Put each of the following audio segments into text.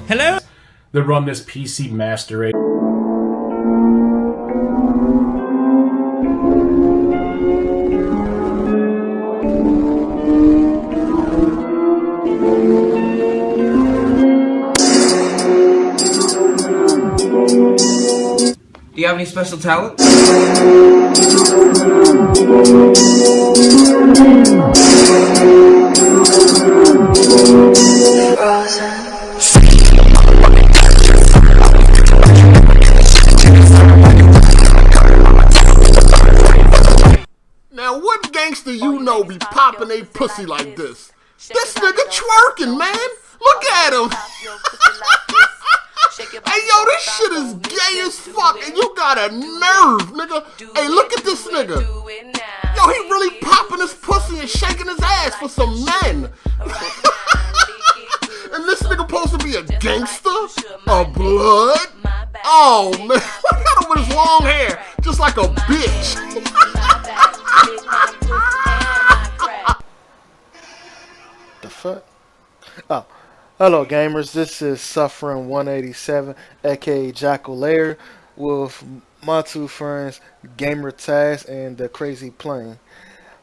Hello? That run this PC Master Race. Do you have any special talent? Now what gangster you know be popping a pussy like this? This nigga twerking, man! Look at him! Hey yo, this shit is gay as fuck, and you got a nerve, nigga. Hey, look at this nigga. Yo, he really popping his pussy and shaking his ass for some men. And this nigga supposed to be a gangster? A blood? Oh man, look at him with his long hair, just like a bitch. The fuck? Oh. Hello gamers, this is Suffern 187, aka Jackal Lair, with my two friends, Gamer Taz and the Crazy Plane.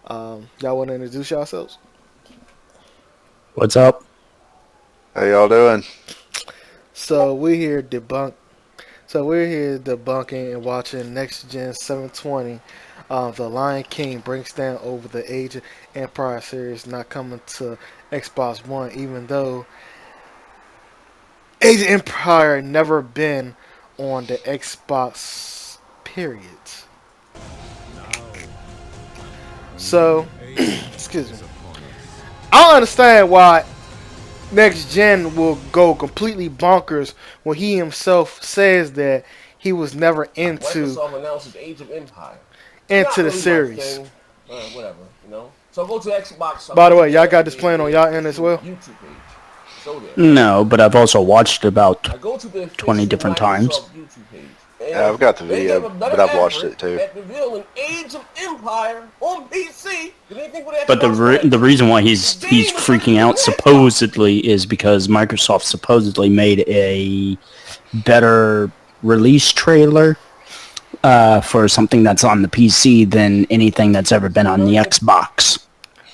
Y'all want to introduce yourselves? What's up? How y'all doing? So we're here debunking and watching NXTGEN720. The Lion King breaks down over the Age of Empire series not coming to Xbox One, even though Age of Empire never been on the Xbox, period. So, excuse me. I don't understand why Next Gen will go completely bonkers when he himself says that he was never into Microsoft announced Age of Empire. into the series. Whatever, you know. So go to Xbox. By the way, y'all got this playing on y'all end as well? YouTube page. So No, but I've also watched it about 20 different times. Yeah, I've got the video, but I've watched it too. Age of Empire on PC. But the reason why he's freaking out supposedly is because Microsoft supposedly made a better release trailer for something that's on the PC than anything that's ever been on the Xbox.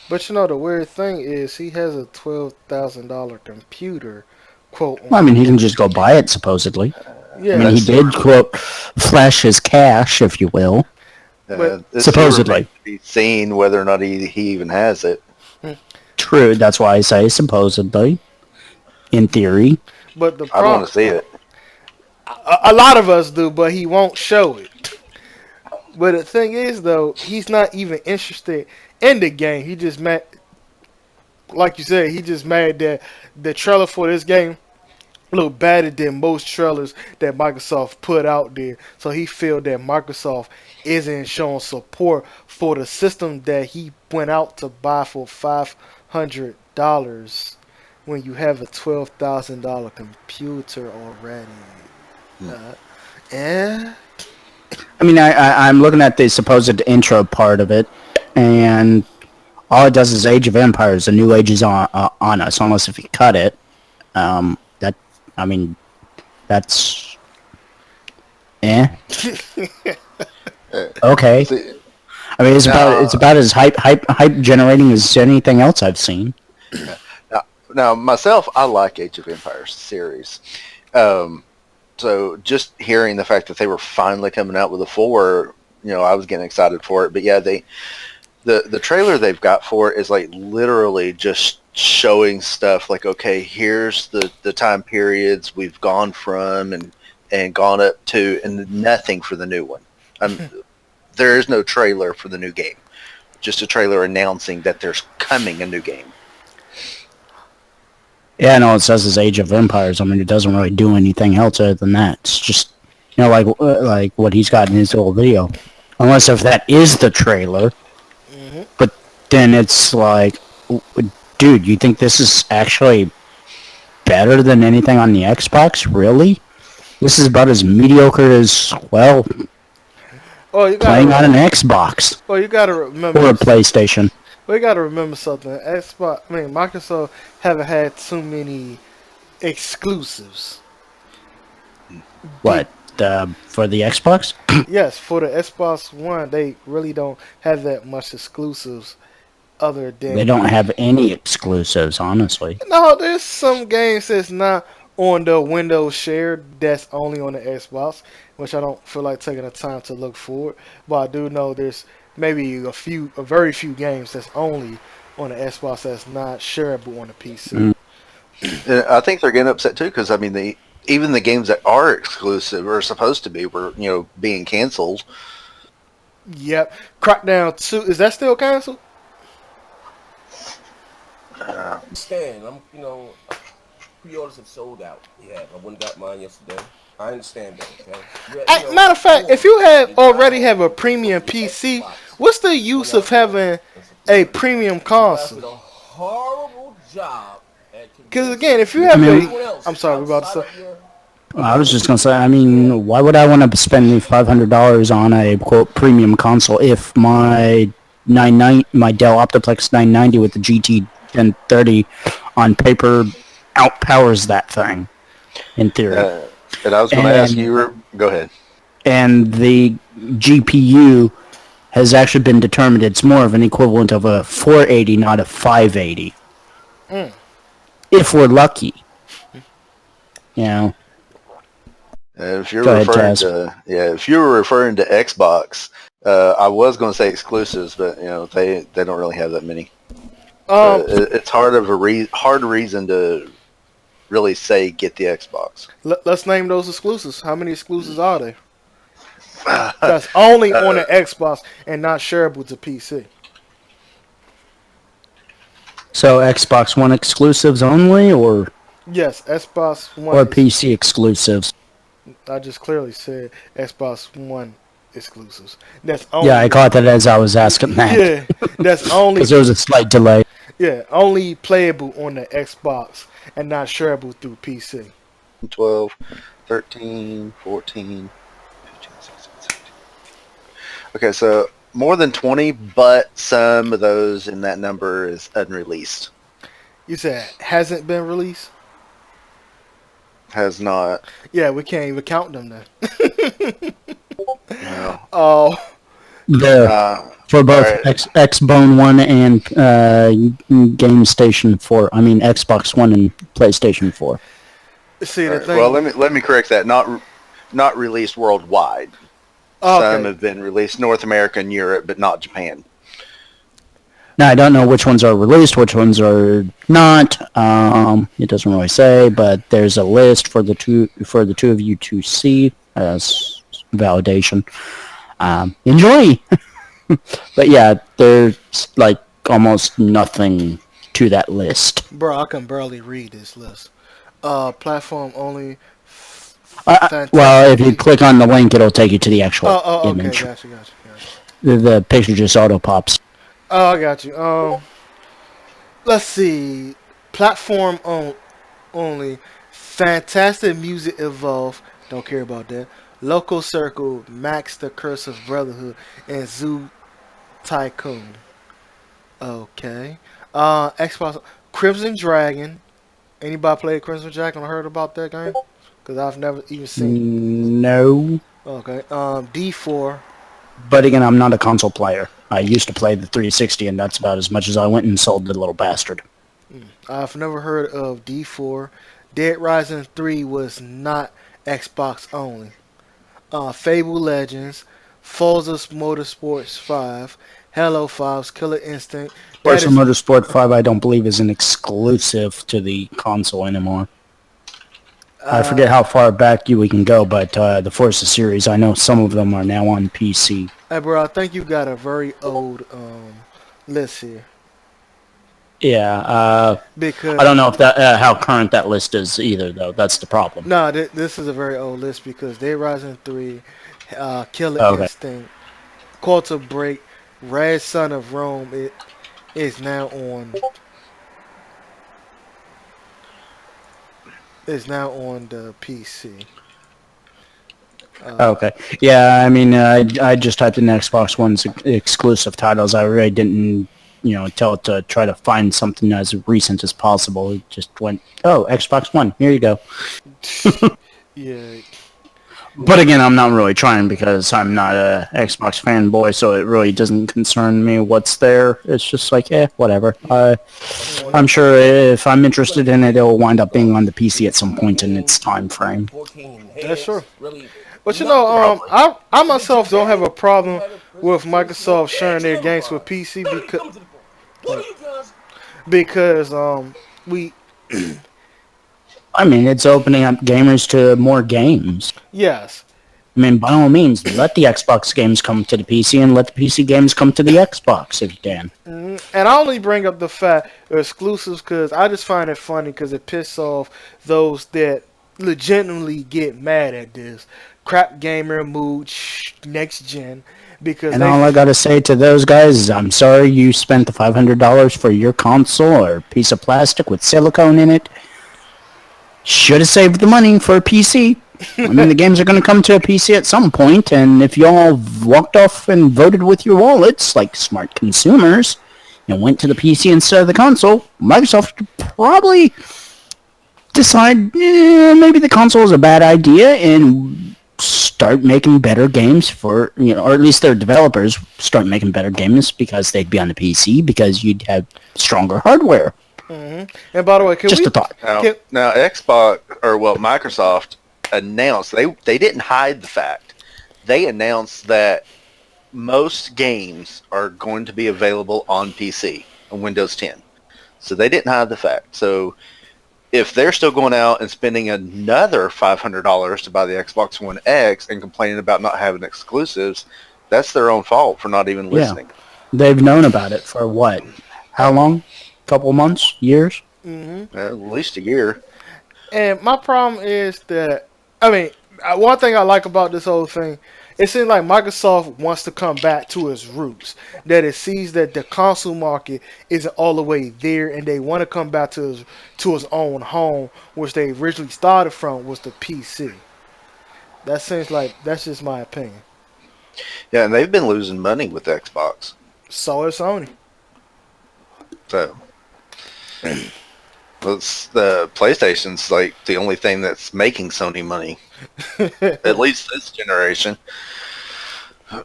But you know the weird thing is he has a $12,000 computer, quote. Well, I mean, he can just go buy it supposedly. Yeah, I mean, he did quote flash his cash, if you will. Supposedly, to be seen whether or not he even has it. True. That's why I say supposedly. In theory. But the I don't want to see it. A lot of us do, but he won't show it. But the thing is, though, he's not even interested in the game. He just mad, like you said, he just mad that the trailer for this game look better than most trailers that Microsoft put out there. So he feel that Microsoft isn't showing support for the system that he went out to buy for $500 when you have a $12,000 computer already. Yeah. I mean, I'm looking at the supposed intro part of it, and all it does is Age of Empires. The new age is on us, unless if you cut it. I mean, that's okay. I mean, it's about as hype generating as anything else I've seen. Now myself, I like Age of Empires series. So just hearing the fact that they were finally coming out with a 4, I was getting excited for it. But yeah, the trailer they've got for it is like literally just showing stuff like, okay, here's the time periods we've gone from and gone up to, and nothing for the new one. There is no trailer for the new game. Just a trailer announcing that there's coming a new game. Yeah, no, it says it's Age of Empires. I mean, it doesn't really do anything else other than that. It's just, like what he's got in his little video. Unless if that is the trailer. Mm-hmm. But then it's like, dude, you think this is actually better than anything on the Xbox? Really? This is about as mediocre as, well, playing on an Xbox. Well, you gotta remember. Or a PlayStation. Well, you gotta remember something. Microsoft haven't had too many exclusives. What? For the Xbox? Yes, for the Xbox One, they really don't have that much exclusives other than... They don't have any exclusives, honestly. No, there's some games that's not on the Windows Share that's only on the Xbox, which I don't feel like taking the time to look for. But I do know there's maybe a very few games that's only on the Xbox that's not shareable on the PC. I think they're getting upset too because I mean even the games that are exclusive or supposed to be were being canceled. Yep, Crackdown 2 is that still canceled? Understand? Pre-orders have sold out. Yeah, I went and got mine yesterday. I understand that. Okay. Matter of fact, if you already have a premium PC, what's the use of having a premium console? Did a horrible job. Because again, if you have I'm sorry, we're about to say. I was just gonna say, I mean, why would I want to spend $500 on a quote premium console if my Dell Optiplex 990 with the GT 1030 on paper outpowers that thing, in theory. And I was going to ask you, go ahead. And the GPU has actually been determined it's more of an equivalent of a 480, not a 580. If we're lucky. If you're referring to Xbox, I was going to say exclusives, but they don't really have that many. It's hard reason to really say get the Xbox. Let's name those exclusives. How many exclusives are there? That's only on the Xbox and not shareable to PC. So Xbox One exclusives only, or yes, Xbox One or PC exclusives. I just clearly said Xbox One exclusives. That's only. Yeah, I caught that as I was asking that. Yeah, that's only because there was a slight delay. Yeah, only playable on the Xbox and not shareable through PC. 12, 13, 14, 15, 16, 17. Okay, so more than 20, but some of those in that number is unreleased. You said hasn't been released? Has not. Yeah, we can't even count them then. No. Oh. For both right. Xbone 1 and Game Station 4. I mean Xbox One and PlayStation 4. See the thing. Well, let me correct that. Not released worldwide. Okay. Some have been released North America and Europe, but not Japan. Now I don't know which ones are released, which ones are not. It doesn't really say, but there's a list for the two of you to see as validation. Enjoy. But yeah, there's like almost nothing to that list. Bro, I can barely read this list. Platform only. Well, if you click on the link, it'll take you to the actual image. Okay, gotcha. The picture just auto pops. Oh, I got you. Let's see. Platform only. Fantastic Music Evolve. Don't care about that. Local Circle, Max the Curse of Brotherhood, and Zoo Tycoon. Okay. Xbox Crimson Dragon. Anybody played Crimson Dragon or heard about that game? Because I've never even seen it. No. Okay. D4. But again, I'm not a console player. I used to play the 360, and that's about as much as I went and sold the little bastard. I've never heard of D4. Dead Rising 3 was not Xbox only. Fable Legends, Forza Motorsports 5, Halo 5's Killer Instinct. Forza Motorsport 5, I don't believe, is an exclusive to the console anymore. I forget how far back we can go, but the Forza series, I know some of them are now on PC. Hey, bro, I think you got a very old list here. Yeah. Because I don't know if that how current that list is either, though. That's the problem. no, this is a very old list because Dead Rising 3, Killer Okay. Instinct, Quantum Break, Red Son of Rome. It is now on. Is now on the PC. Okay. Yeah, I mean, I just typed in Xbox One's exclusive titles. I really didn't, tell it to try to find something as recent as possible. It just went, oh, Xbox One, here you go. Yeah. But again, I'm not really trying because I'm not a Xbox fanboy, so it really doesn't concern me what's there. It's just like, whatever. I'm sure if I'm interested in it, it'll wind up being on the PC at some point in its time frame. That's true. But I myself don't have a problem with Microsoft sharing their games with PC because we. I mean, it's opening up gamers to more games. Yes. I mean, by all means, let the Xbox games come to the PC and let the PC games come to the Xbox if you can. And I only bring up the fact of exclusives because I just find it funny because it pisses off those that legitimately get mad at this. Crap gamer mood, next gen. Because all I gotta say to those guys is I'm sorry you spent the $500 for your console or piece of plastic with silicone in it. Should have saved the money for a PC. I mean, the games are going to come to a PC at some point, and if y'all walked off and voted with your wallets, like smart consumers, and went to the PC instead of the console, Microsoft would probably decide maybe the console is a bad idea and start making better games for, or at least their developers start making better games because they'd be on the PC because you'd have stronger hardware. Mm-hmm. And by the way, a thought. Now Xbox, Microsoft announced, they didn't hide the fact. They announced that most games are going to be available on PC, on Windows 10. So they didn't hide the fact. So if they're still going out and spending another $500 to buy the Xbox One X and complaining about not having exclusives, that's their own fault for not even listening. Yeah. They've known about it for what? How long? Couple months? Years? Mm-hmm. At least a year. And my problem is that, one thing I like about this whole thing, it seems like Microsoft wants to come back to its roots. That it sees that the console market isn't all the way there, and they want to come back to its own home, which they originally started from was the PC. That seems like, that's just my opinion. Yeah, and they've been losing money with Xbox. So is Sony. So, the PlayStation's like the only thing that's making Sony money, at least this generation.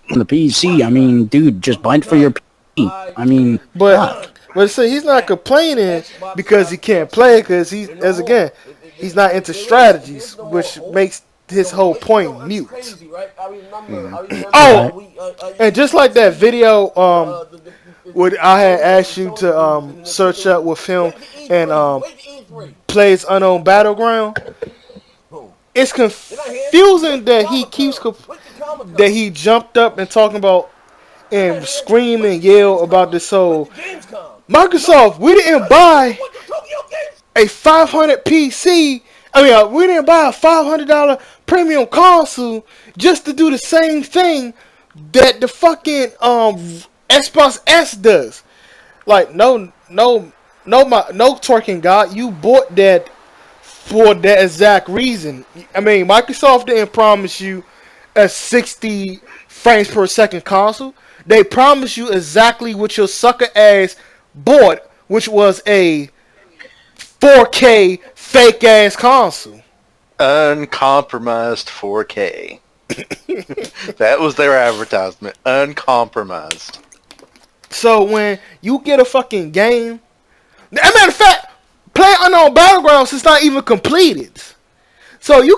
The PC, I mean, dude, just buy it for your PC. I mean, but see, he's not complaining because he can't play because he's not into strategies, which makes his whole point mute. Oh, and just like that video, what I had asked you to search up with him and plays Unknown Battleground. It's confusing that he keeps that he jumped up and talking about and screamed and yelled about this whole Microsoft. We didn't buy a 500 PC. We didn't buy a $500 premium console just to do the same thing that the fucking Xbox S does. Like, no twerking God. You bought that for that exact reason. Microsoft didn't promise you a 60 frames per second console. They promised you exactly what your sucker ass bought, which was a 4K fake ass console. Uncompromised 4K. That was their advertisement. Uncompromised. So when you get a fucking game, as a matter of fact, PlayerUnknown's Battlegrounds is not even completed. So you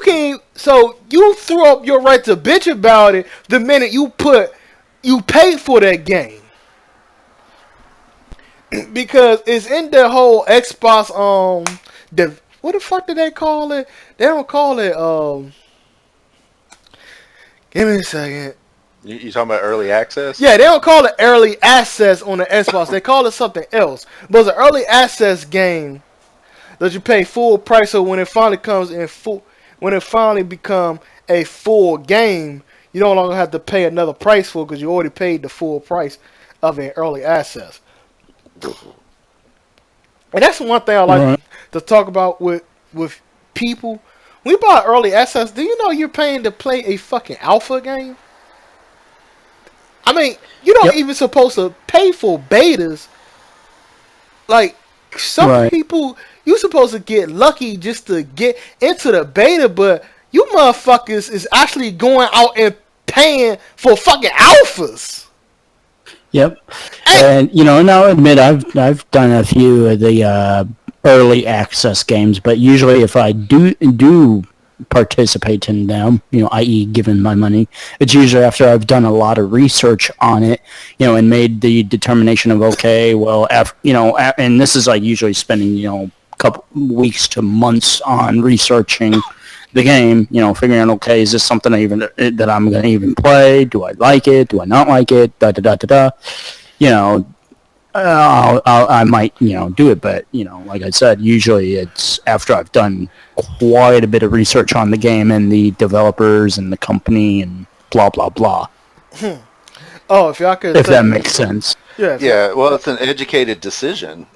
threw up your right to bitch about it the minute you paid for that game. Because it's in the whole Xbox what the fuck do they call it? They don't call it give me a second. You talking about early access? Yeah, they don't call it early access on the Xbox. They call it something else. But it's an early access game that you pay full price. So when it finally comes in full, when it finally become a full game, you no longer have to pay another price for it because you already paid the full price of an early access. And that's one thing I like to talk about with people. When you buy early access, do you know you're paying to play a fucking alpha game? I mean, you don't even supposed to pay for betas. Like, some people, you supposed to get lucky just to get into the beta, but you motherfuckers is actually going out and paying for fucking alphas. Yep. And, you know, and I'll admit I've done a few of the early access games, but usually if I do participate in them, you know, i.e. given my money, it's usually after I've done a lot of research on it, you know, and made the determination of, okay, well, and this is like usually spending, you know, a couple weeks to months on researching the game, you know, figuring out, okay, is this something that I'm going to even play? Do I like it? Do I not like it? Da-da-da-da-da. You know, I might, you know, do it, but, you know, like I said, usually it's after I've done quite a bit of research on the game and the developers and the company and blah, blah, blah. Oh, if y'all could... If that makes sense. Yeah, well, it's an educated decision.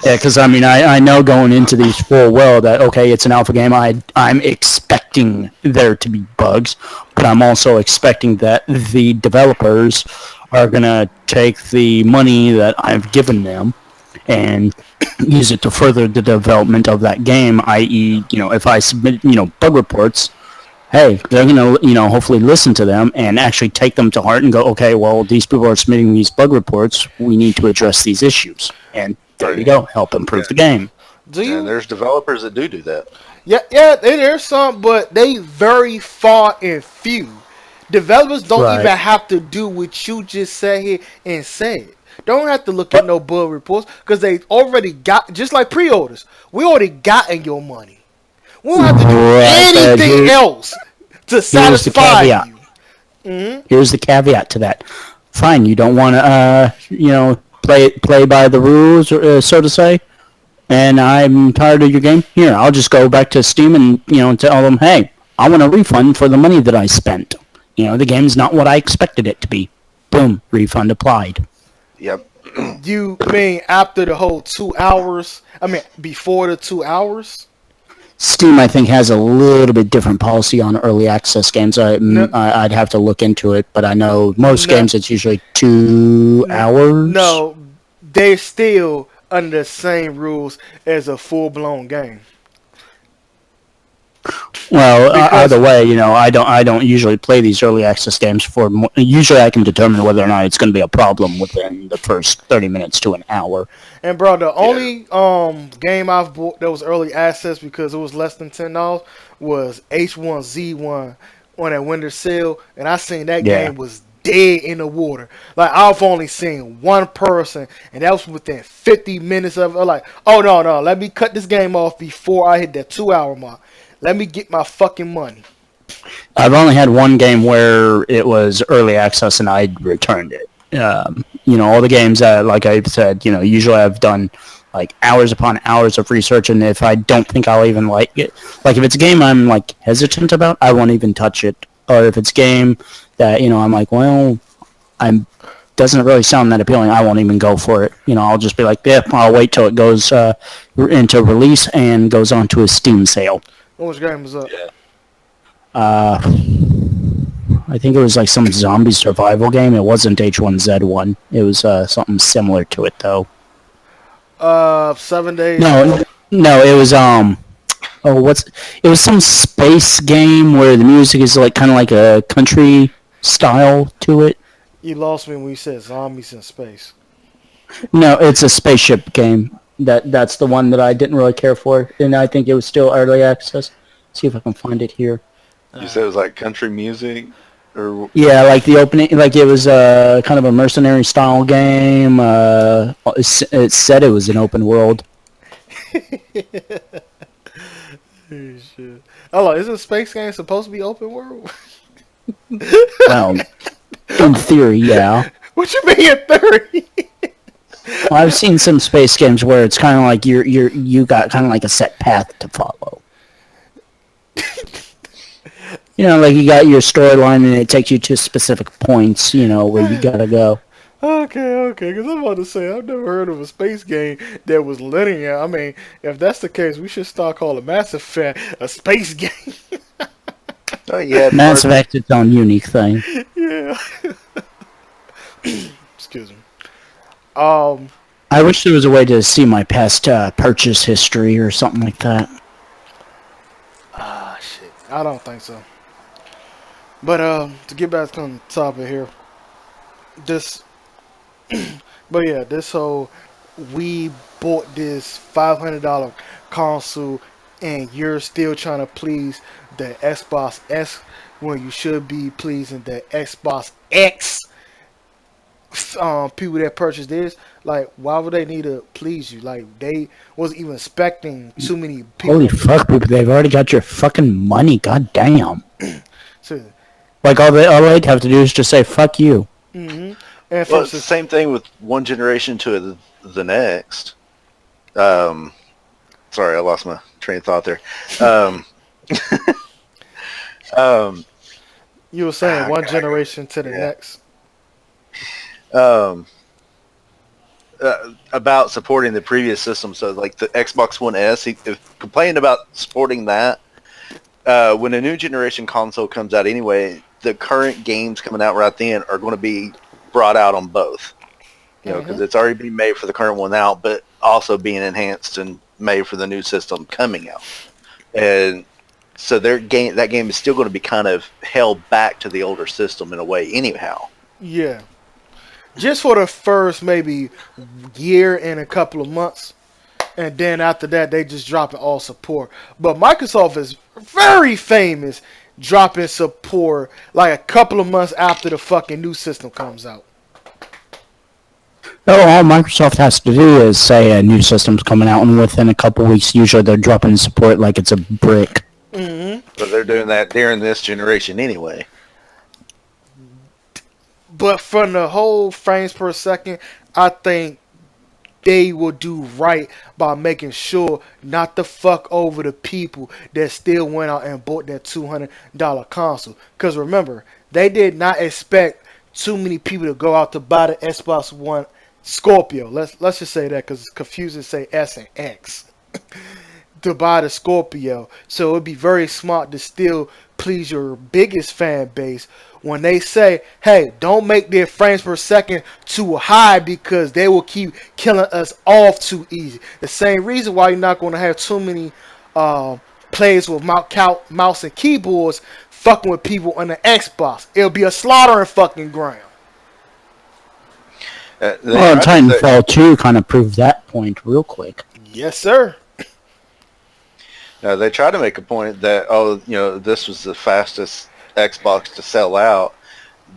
Yeah, because, I mean, I know going into these full well that, okay, it's an alpha game. I'm expecting there to be bugs, but I'm also expecting that the developers are going to take the money that I've given them and use it to further the development of that game, i.e., you know, if I submit, you know, bug reports, hey, they're going to, you know, hopefully listen to them and actually take them to heart and go, okay, well, these people are submitting these bug reports. We need to address these issues. And there you go. Help improve the game. And there's developers that do that. Yeah, there's some, but they very far and few. Developers don't even have to do what you just said here and said. Don't have to look at no bug reports because they already got, just like pre-orders, we already gotten your money. We don't have to do anything else to satisfy you. Mm-hmm. Here's the caveat to that. Fine, you don't want to, you know, play by the rules, so to say, and I'm tired of your game. Here, I'll just go back to Steam and, you know, tell them, hey, I want a refund for the money that I spent. You know, the game's not what I expected it to be. Boom, refund applied. Yep. You mean after the whole 2 hours? I mean, before the 2 hours? Steam, I think, has a little bit different policy on early access games. I'd have to look into it, but I know most games it's usually 2 hours. No, they're still under the same rules as a full-blown game. Well, either way, you know, I don't usually play these early access games for. Usually, I can determine whether or not it's going to be a problem within the first 30 minutes to an hour. And bro, the only game I've bought that was early access because it was less than $10 was H1Z1 on that winter sale, and I seen that game was dead in the water. Like, I've only seen one person, and that was within 50 minutes of it. Like, oh no, let me cut this game off before I hit that 2 hour mark. Let me get my fucking money. I've only had one game where it was early access and I returned it. You know, all the games that, like I said, you know, usually I've done like hours upon hours of research, and if I don't think I'll even like it, like if it's a game I'm like hesitant about, I won't even touch it. Or if it's a game that, you know, I'm like, well, doesn't really sound that appealing, I won't even go for it. You know, I'll just be like, yeah, I'll wait till it goes into release and goes on to a Steam sale. Which game was up? I think it was like some zombie survival game. It wasn't H1Z1. It was something similar to it, though. 7 days. No, it was it was some space game where the music is like kind of like a country style to it. You lost me when you said zombies in space. No, it's a spaceship game. That's the one that I didn't really care for, and I think it was still early access. See if I can find it here. You said it was like country music, or yeah, like the opening, like it was kind of a mercenary style game. It said it was an open world. Shit. Oh, isn't space game supposed to be open world? Well, In theory, yeah. What you mean in theory? Well, I've seen some space games where it's kind of like you got kind of like a set path to follow. You know, like you got your storyline and it takes you to specific points, you know, where you gotta go. Okay, because I'm about to say, I've never heard of a space game that was linear. I mean, if that's the case, we should start calling Mass Effect a space game. Oh yeah, Mass Effect's its own unique thing. Yeah. Excuse me. I wish there was a way to see my past purchase history or something like that. Shit. I don't think so. But, to get back on the topic here, this whole, we bought this $500 console and you're still trying to please the Xbox S when you should be pleasing the Xbox X people that purchased this. Like, why would they need to please you? Like, they wasn't even expecting too many people. Holy fuck, people, they've already got your fucking money, goddamn. So, Like, all they'd have to do is just say, fuck you. and well, it's the same thing with one generation to the next. Sorry, I lost my train of thought there. You were saying one generation to the next. About supporting the previous system. So, like the Xbox One S, he complained about supporting that. When a new generation console comes out anyway, the current games coming out right then are going to be brought out on both. You know, because it's already been made for the current one out, but also being enhanced and made for the new system coming out. And so that game is still going to be kind of held back to the older system in a way anyhow. Yeah. Just for the first maybe year and a couple of months. And then after that, they just drop all support. But Microsoft is very famous dropping support like a couple of months after the fucking new system comes out. Oh, all Microsoft has to do is say a new system's coming out, and within a couple weeks, usually they're dropping support like it's a brick. But they're doing that during this generation anyway. But from the whole frames per second, I think they will do right by making sure not to fuck over the people that still went out and bought that $200 console. Because remember, they did not expect too many people to go out to buy the Xbox One Scorpio. Let's just say that because it's confusing to say S and X. To buy the Scorpio. So it'd be very smart to still please your biggest fan base when they say, hey, don't make their frames per second too high because they will keep killing us off too easy. The same reason why you're not going to have too many players with mouse and keyboards fucking with people on the Xbox. It'll be a slaughtering fucking ground. Well, Titanfall 2 kind of proved that point real quick. Yes, sir. They try to make a point that, this was the fastest Xbox to sell out.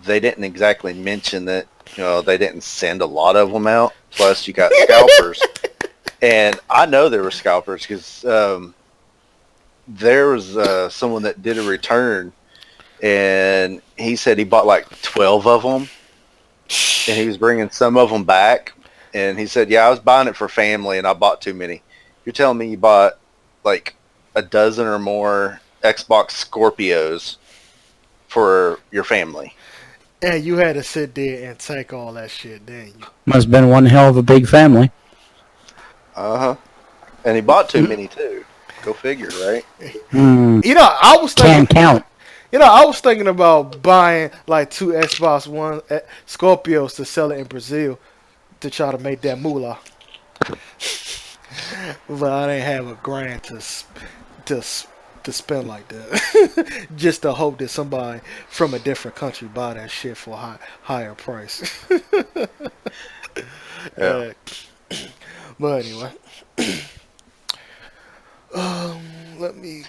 They didn't exactly mention that, they didn't send a lot of them out. Plus, you got scalpers. And I know there were scalpers because there was someone that did a return, and he said he bought like 12 of them, and he was bringing some of them back. And he said, yeah, I was buying it for family, and I bought too many. You're telling me you bought like a dozen or more Xbox Scorpios for your family? And you had to sit there and take all that shit, didn't you? Must have been one hell of a big family. Uh-huh. And he bought too many, too. Go figure, right? I was thinking... Can't count. I was thinking about buying like 2 Xbox One Scorpios to sell it in Brazil to try to make that moolah. But I didn't have a grand to spend like that. Just to hope that somebody from a different country buy that shit for a higher price. Yeah. But anyway. Let me...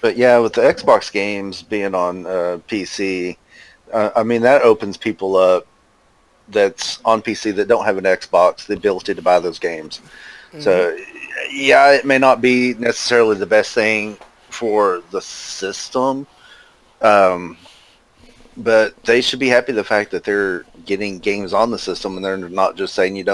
But yeah, with the Xbox games being on PC, that opens people up that's on PC that don't have an Xbox the ability to buy those games. So, yeah, it may not be necessarily the best thing for the system, But they should be happy the fact that they're getting games on the system and they're not just saying,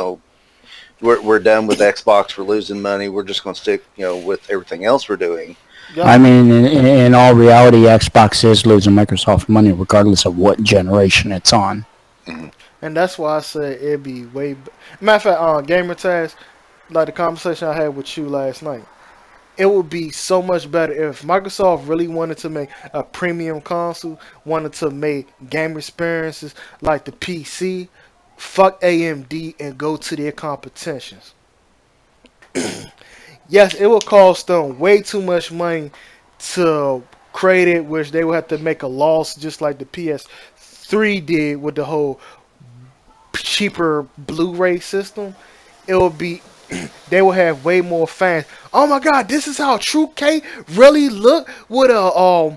we're done with Xbox, we're losing money, we're just going to stick, with everything else we're doing. I mean, in all reality, Xbox is losing Microsoft money regardless of what generation it's on. Mm-hmm. And that's why I said it'd be way. Matter of fact, Gamer Task, like the conversation I had with you last night, it would be so much better if Microsoft really wanted to make a premium console, wanted to make game experiences like the PC. Fuck AMD and go to their competitions. Yes, it will cost them way too much money to create it, which they would have to make a loss just like the PS3 did with the whole cheaper Blu-ray system. It will be, they will have way more fans. Oh my god, this is how True K really look with a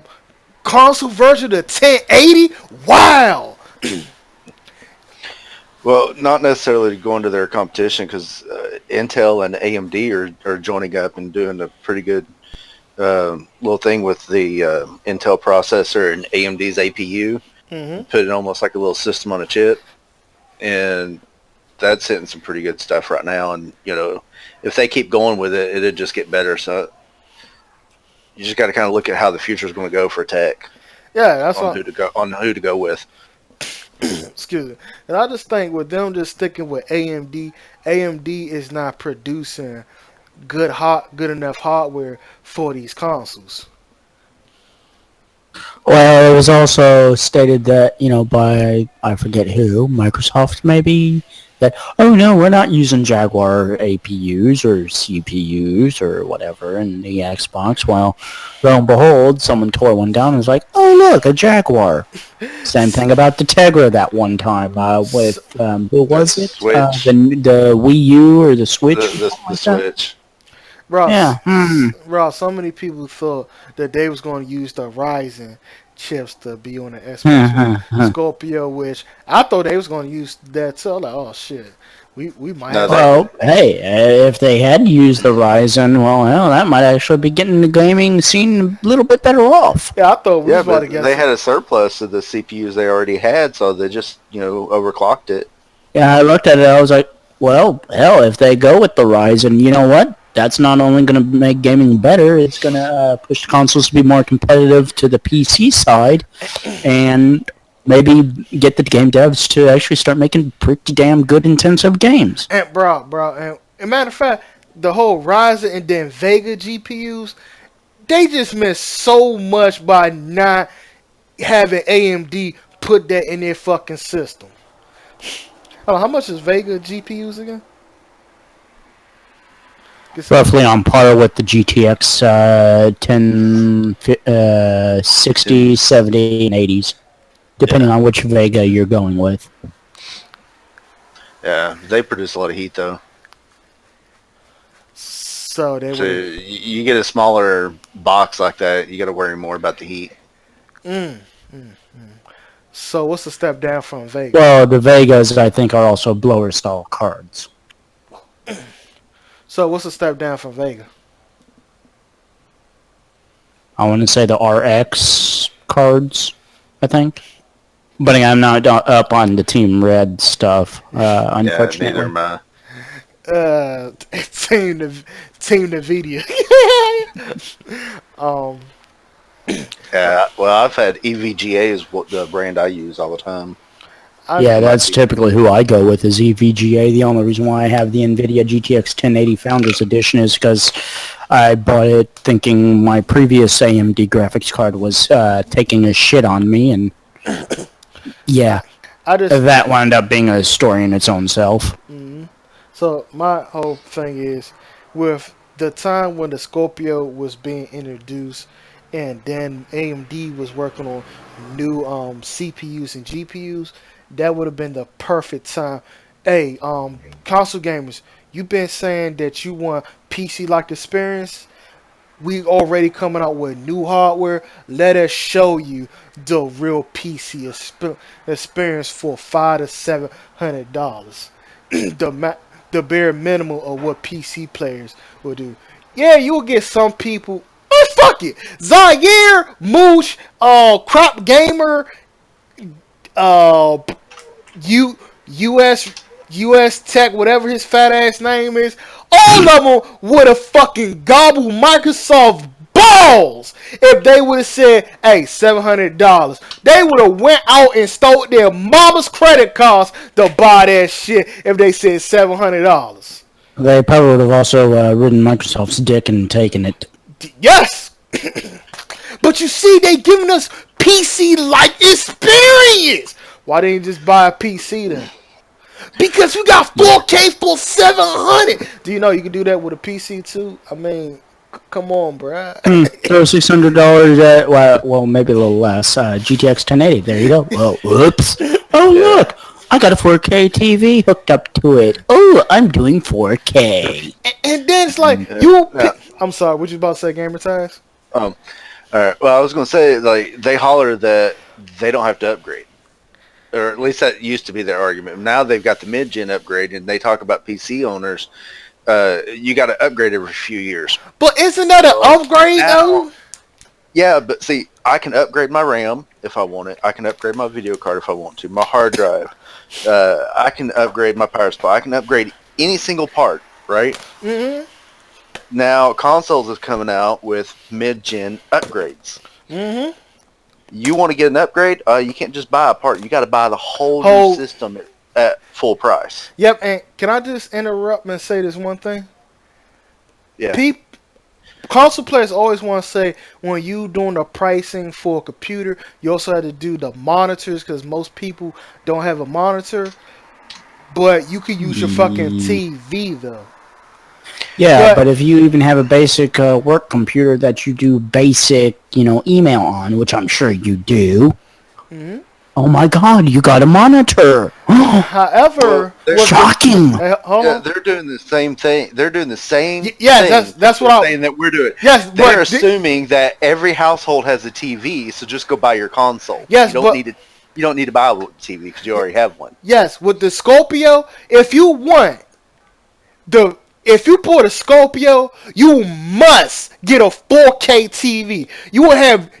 console version of 1080. Wow. Well, not necessarily going to their competition because Intel and AMD are joining up and doing a pretty good little thing with the Intel processor and AMD's APU. Mm-hmm. Put it almost like a little system on a chip. And that's hitting some pretty good stuff right now. And, if they keep going with it, it'll just get better. So you just got to kind of look at how the future is going to go for tech. Yeah, that's on who to go with. Excuse me. And I just think with them just sticking with AMD is not producing good enough hardware for these consoles. Well, it was also stated that, by, I forget who, Microsoft maybe, that, oh no, we're not using Jaguar APUs or CPUs or whatever in the Xbox. Well, lo and behold, someone tore one down and was like, oh look, a Jaguar. Same thing about the Tegra that one time with, who was it? Switch. The Wii U or the Switch? The Switch. Bro, Yeah. Bro, so many people thought that they was going to use the Ryzen chips to be on the Xbox Scorpio, which I thought they was going to use that too. Like, oh shit, we might. Well, hey, if they had used the Ryzen, well, hell, that might actually be getting the gaming scene a little bit better off. Yeah, I thought we was about to get. They had a surplus of the CPUs they already had, so they just overclocked it. Yeah, I looked at it. I was like, well, hell, if they go with the Ryzen, you know what? That's not only going to make gaming better, it's going to push the consoles to be more competitive to the PC side, and maybe get the game devs to actually start making pretty damn good intensive games. And bro, and matter of fact, the whole Ryzen and then Vega GPUs, they just missed so much by not having AMD put that in their fucking system. Oh, how much is Vega GPUs again? Roughly on par with the GTX 1060, 70, and 80s, depending on which Vega you're going with. Yeah, they produce a lot of heat, though. So you get a smaller box like that, you got to worry more about the heat. So what's the step down from Vega? Well, the Vegas, I think, are also blower-style cards. So what's the step down from Vega? I want to say the RX cards, I think. But I'm not up on the Team Red stuff, unfortunately. Neither am I. Team NVIDIA. Yeah, well, I've had EVGA is what the brand I use all the time. Yeah, that's typically who I go with is EVGA. The only reason why I have the NVIDIA GTX 1080 Founders Edition is because I bought it thinking my previous AMD graphics card was taking a shit on me, and yeah, that wound up being a story in its own self. Mm-hmm. So my whole thing is, with the time when the Scorpio was being introduced, and then AMD was working on new CPUs and GPUs, that would have been the perfect time. Hey, console gamers, you've been saying that you want PC-like experience. We already coming out with new hardware. Let us show you the real PC experience for $500 to $700. The bare minimum of what PC players will do. Yeah, you will get some people. Oh, fuck it, Zaire, Moosh, Crop Gamer. US Tech, whatever his fat ass name is, all of them would have fucking gobbled Microsoft balls if they would have said, "Hey, $700." They would have went out and stole their mama's credit cards to buy that shit if they said $700. They probably would have also ridden Microsoft's dick and taken it. Yes. But you see, they giving us PC-like experience. Why didn't you just buy a PC then? Because you got 4K for $700. Do you know you can do that with a PC too? I mean, come on, bruh. Throw $600 at, well, maybe a little less. GTX 1080. There you go. Oh, whoops. Oh, look. I got a 4K TV hooked up to it. Oh, I'm doing 4K. And then it's like, I'm sorry, what you about to say, Gamer Ties? All right. Well, I was going to say, like, they holler that they don't have to upgrade. Or at least that used to be their argument. Now they've got the mid-gen upgrade, and they talk about PC owners. You got to upgrade every few years. But isn't that an upgrade, though? Yeah, but see, I can upgrade my RAM if I want it. I can upgrade my video card if I want to. My hard drive. I can upgrade my power supply. I can upgrade any single part, right? Mm-hmm. Now, consoles is coming out with mid-gen upgrades. Mm-hmm. You want to get an upgrade? You can't just buy a part. You got to buy the whole new system at full price. Yep, and can I just interrupt and say this one thing? Yeah. Console players always want to say when you doing the pricing for a computer, you also have to do the monitors because most people don't have a monitor. But you can use your fucking TV though. Yeah, but if you even have a basic work computer that you do basic, email on, which I'm sure you do. Mm-hmm. Oh my God, you got a monitor! However, shocking. They're doing the same thing. They're doing the same. Yeah, that's what I'm saying that we're doing. Yes, they're assuming that every household has a TV, so just go buy your console. Yes, you don't need to buy a TV because you already have one. Yes, with the Scorpio, if you bought a Scorpio, you must get a 4K TV.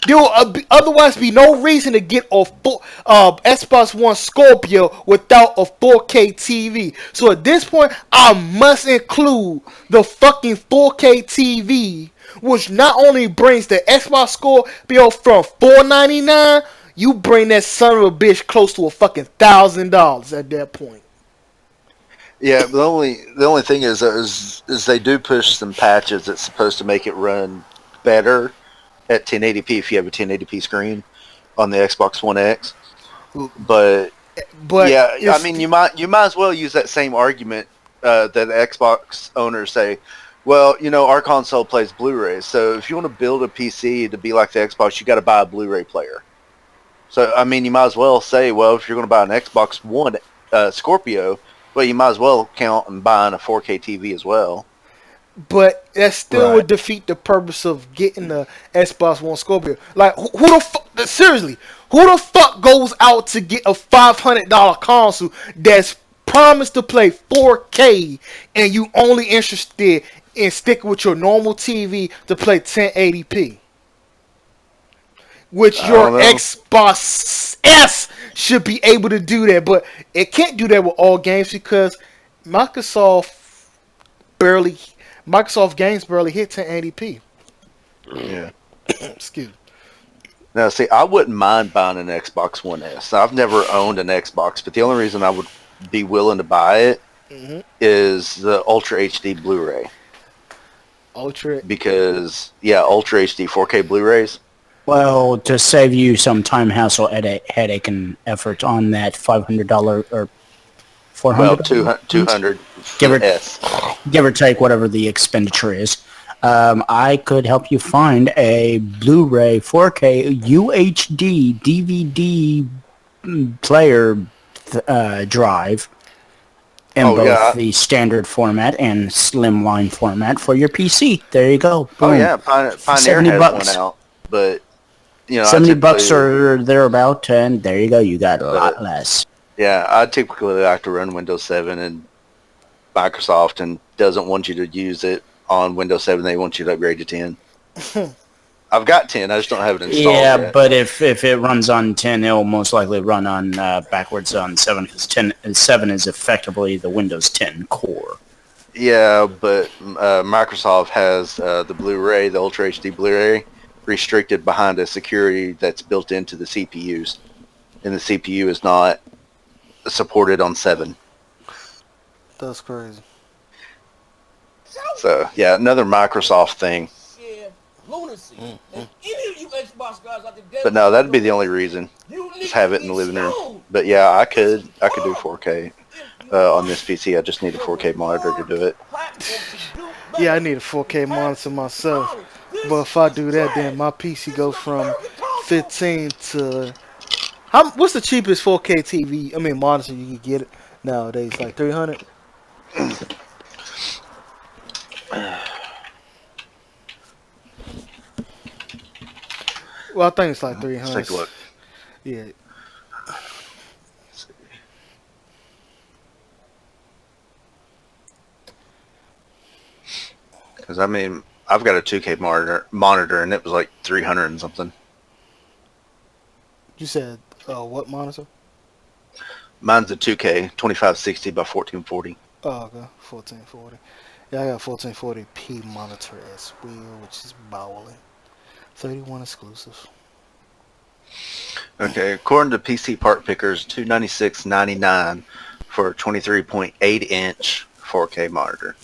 There will otherwise be no reason to get a Xbox One Scorpio without a 4K TV. So at this point, I must include the fucking 4K TV, which not only brings the Xbox Scorpio from $499, you bring that son of a bitch close to a fucking $1,000 at that point. Yeah, but the only thing is they do push some patches that's supposed to make it run better at 1080p if you have a 1080p screen on the Xbox One X. But yeah, I mean you might as well use that same argument that Xbox owners say. Well, our console plays Blu-rays, so if you want to build a PC to be like the Xbox, you got to buy a Blu-ray player. So I mean, you might as well say, well, if you're going to buy an Xbox One Scorpio. Well, you might as well count on buying a 4K TV as well. But that still would defeat the purpose of getting the Xbox One Scorpio. Like, who the fuck goes out to get a $500 console that's promised to play 4K and you only interested in sticking with your normal TV to play 1080p? Which your Xbox S should be able to do that, but it can't do that with all games because Microsoft games barely hit 1080p. Yeah. Excuse me. Now, see, I wouldn't mind buying an Xbox One S. I've never owned an Xbox, but the only reason I would be willing to buy it is the Ultra HD Blu-ray. Because, Ultra HD 4K Blu-rays. Well, to save you some time, hassle, headache, and effort on that $500 or $400. Well, 200. Give or take whatever the expenditure is. I could help you find a Blu-ray 4K UHD DVD player drive in both the standard format and slimline format for your PC. There you go. Boom. Oh yeah, Pioneer has one out, but. $70 or thereabout, and there you go. You got a lot less. Yeah, I typically like to run Windows 7, and Microsoft and doesn't want you to use it on Windows 7. They want you to upgrade to 10. I've got 10. I just don't have it installed Yeah, yet. but if it runs on 10, it'll most likely run on backwards on 7 because 7 is effectively the Windows 10 core. Yeah, but Microsoft has the Blu-ray, the Ultra HD Blu-ray, restricted behind a security that's built into the CPUs, and the CPU is not supported on 7. That's crazy. So yeah, another Microsoft thing. Yeah, lunacy. And any of you Xbox guys out there, But no, that'd be the only reason. Just have it in the living room. But yeah, I could do 4K on this PC. I just need a 4K monitor to do it. Yeah, I need a 4K monitor myself. But if I do that, then my PC goes from 15 to... What's the cheapest 4K TV, monitor you can get it nowadays? Like 300? Well, I think it's like 300. Let's take a look. Yeah. Because I mean, I've got a 2K monitor, and it was like 300 and something. You said what monitor? Mine's a 2K 2560 by 1440. Oh, okay, 1440. Yeah, I got 1440p monitor as well, which is bowling. 31 exclusive. Okay, according to PC Part Pickers, $296.99 for a 23.8 inch 4K monitor.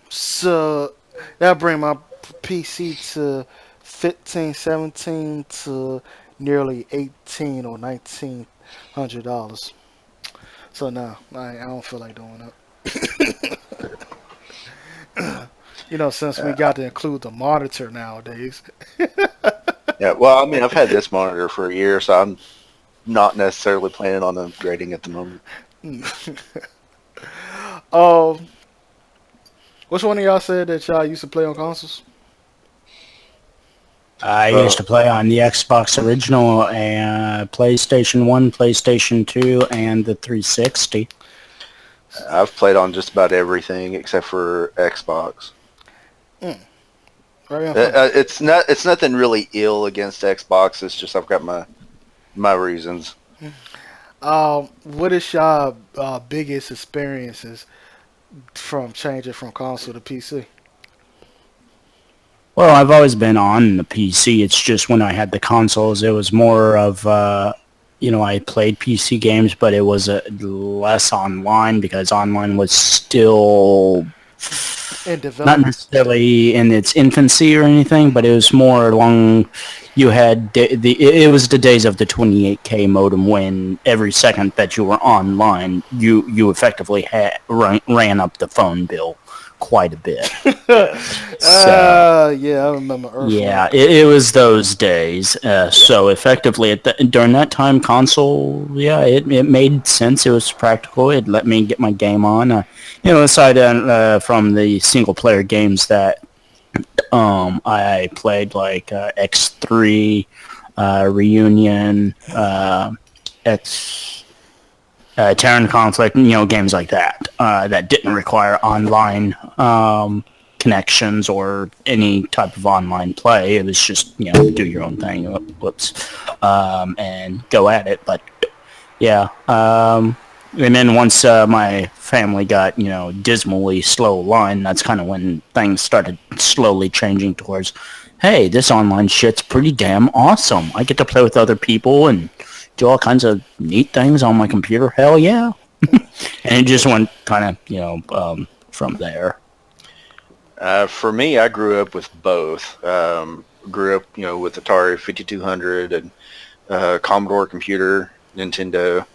So that bring my PC to 15, 17 to nearly 18 or $1,900. So no, I don't feel like doing that. Since we got to include the monitor nowadays. Yeah, well, I mean, I've had this monitor for a year, so I'm not necessarily planning on upgrading at the moment. Which one of y'all said that y'all used to play on consoles? I used to play on the Xbox original and PlayStation 1, PlayStation 2, and the 360. I've played on just about everything except for Xbox. It's nothing really ill against Xbox. It's just I've got my reasons. What is y'all biggest experiences from changing from console to PC? Well, I've always been on the PC. It's just when I had the consoles, it was more of, I played PC games, but it was less online because online was still not necessarily in its infancy or anything, but it was more along. You had it was the days of the 28K modem when every second that you were online, you effectively ran up the phone bill quite a bit. Yeah, I remember. It was those days. So effectively, during that time, console, it made sense. It was practical. It let me get my game on. Aside from the single player games that I played, like X3, Reunion, Terran Conflict, games like that that didn't require online connections or any type of online play. It was just, do your own thing, and go at it. But, yeah. And then once my family got, dismally slow line, that's kind of when things started slowly changing towards, hey, this online shit's pretty damn awesome. I get to play with other people and do all kinds of neat things on my computer. Hell yeah. And it just went kind of, from there. For me, I grew up with both. Grew up, with Atari 5200 and Commodore computer, Nintendo,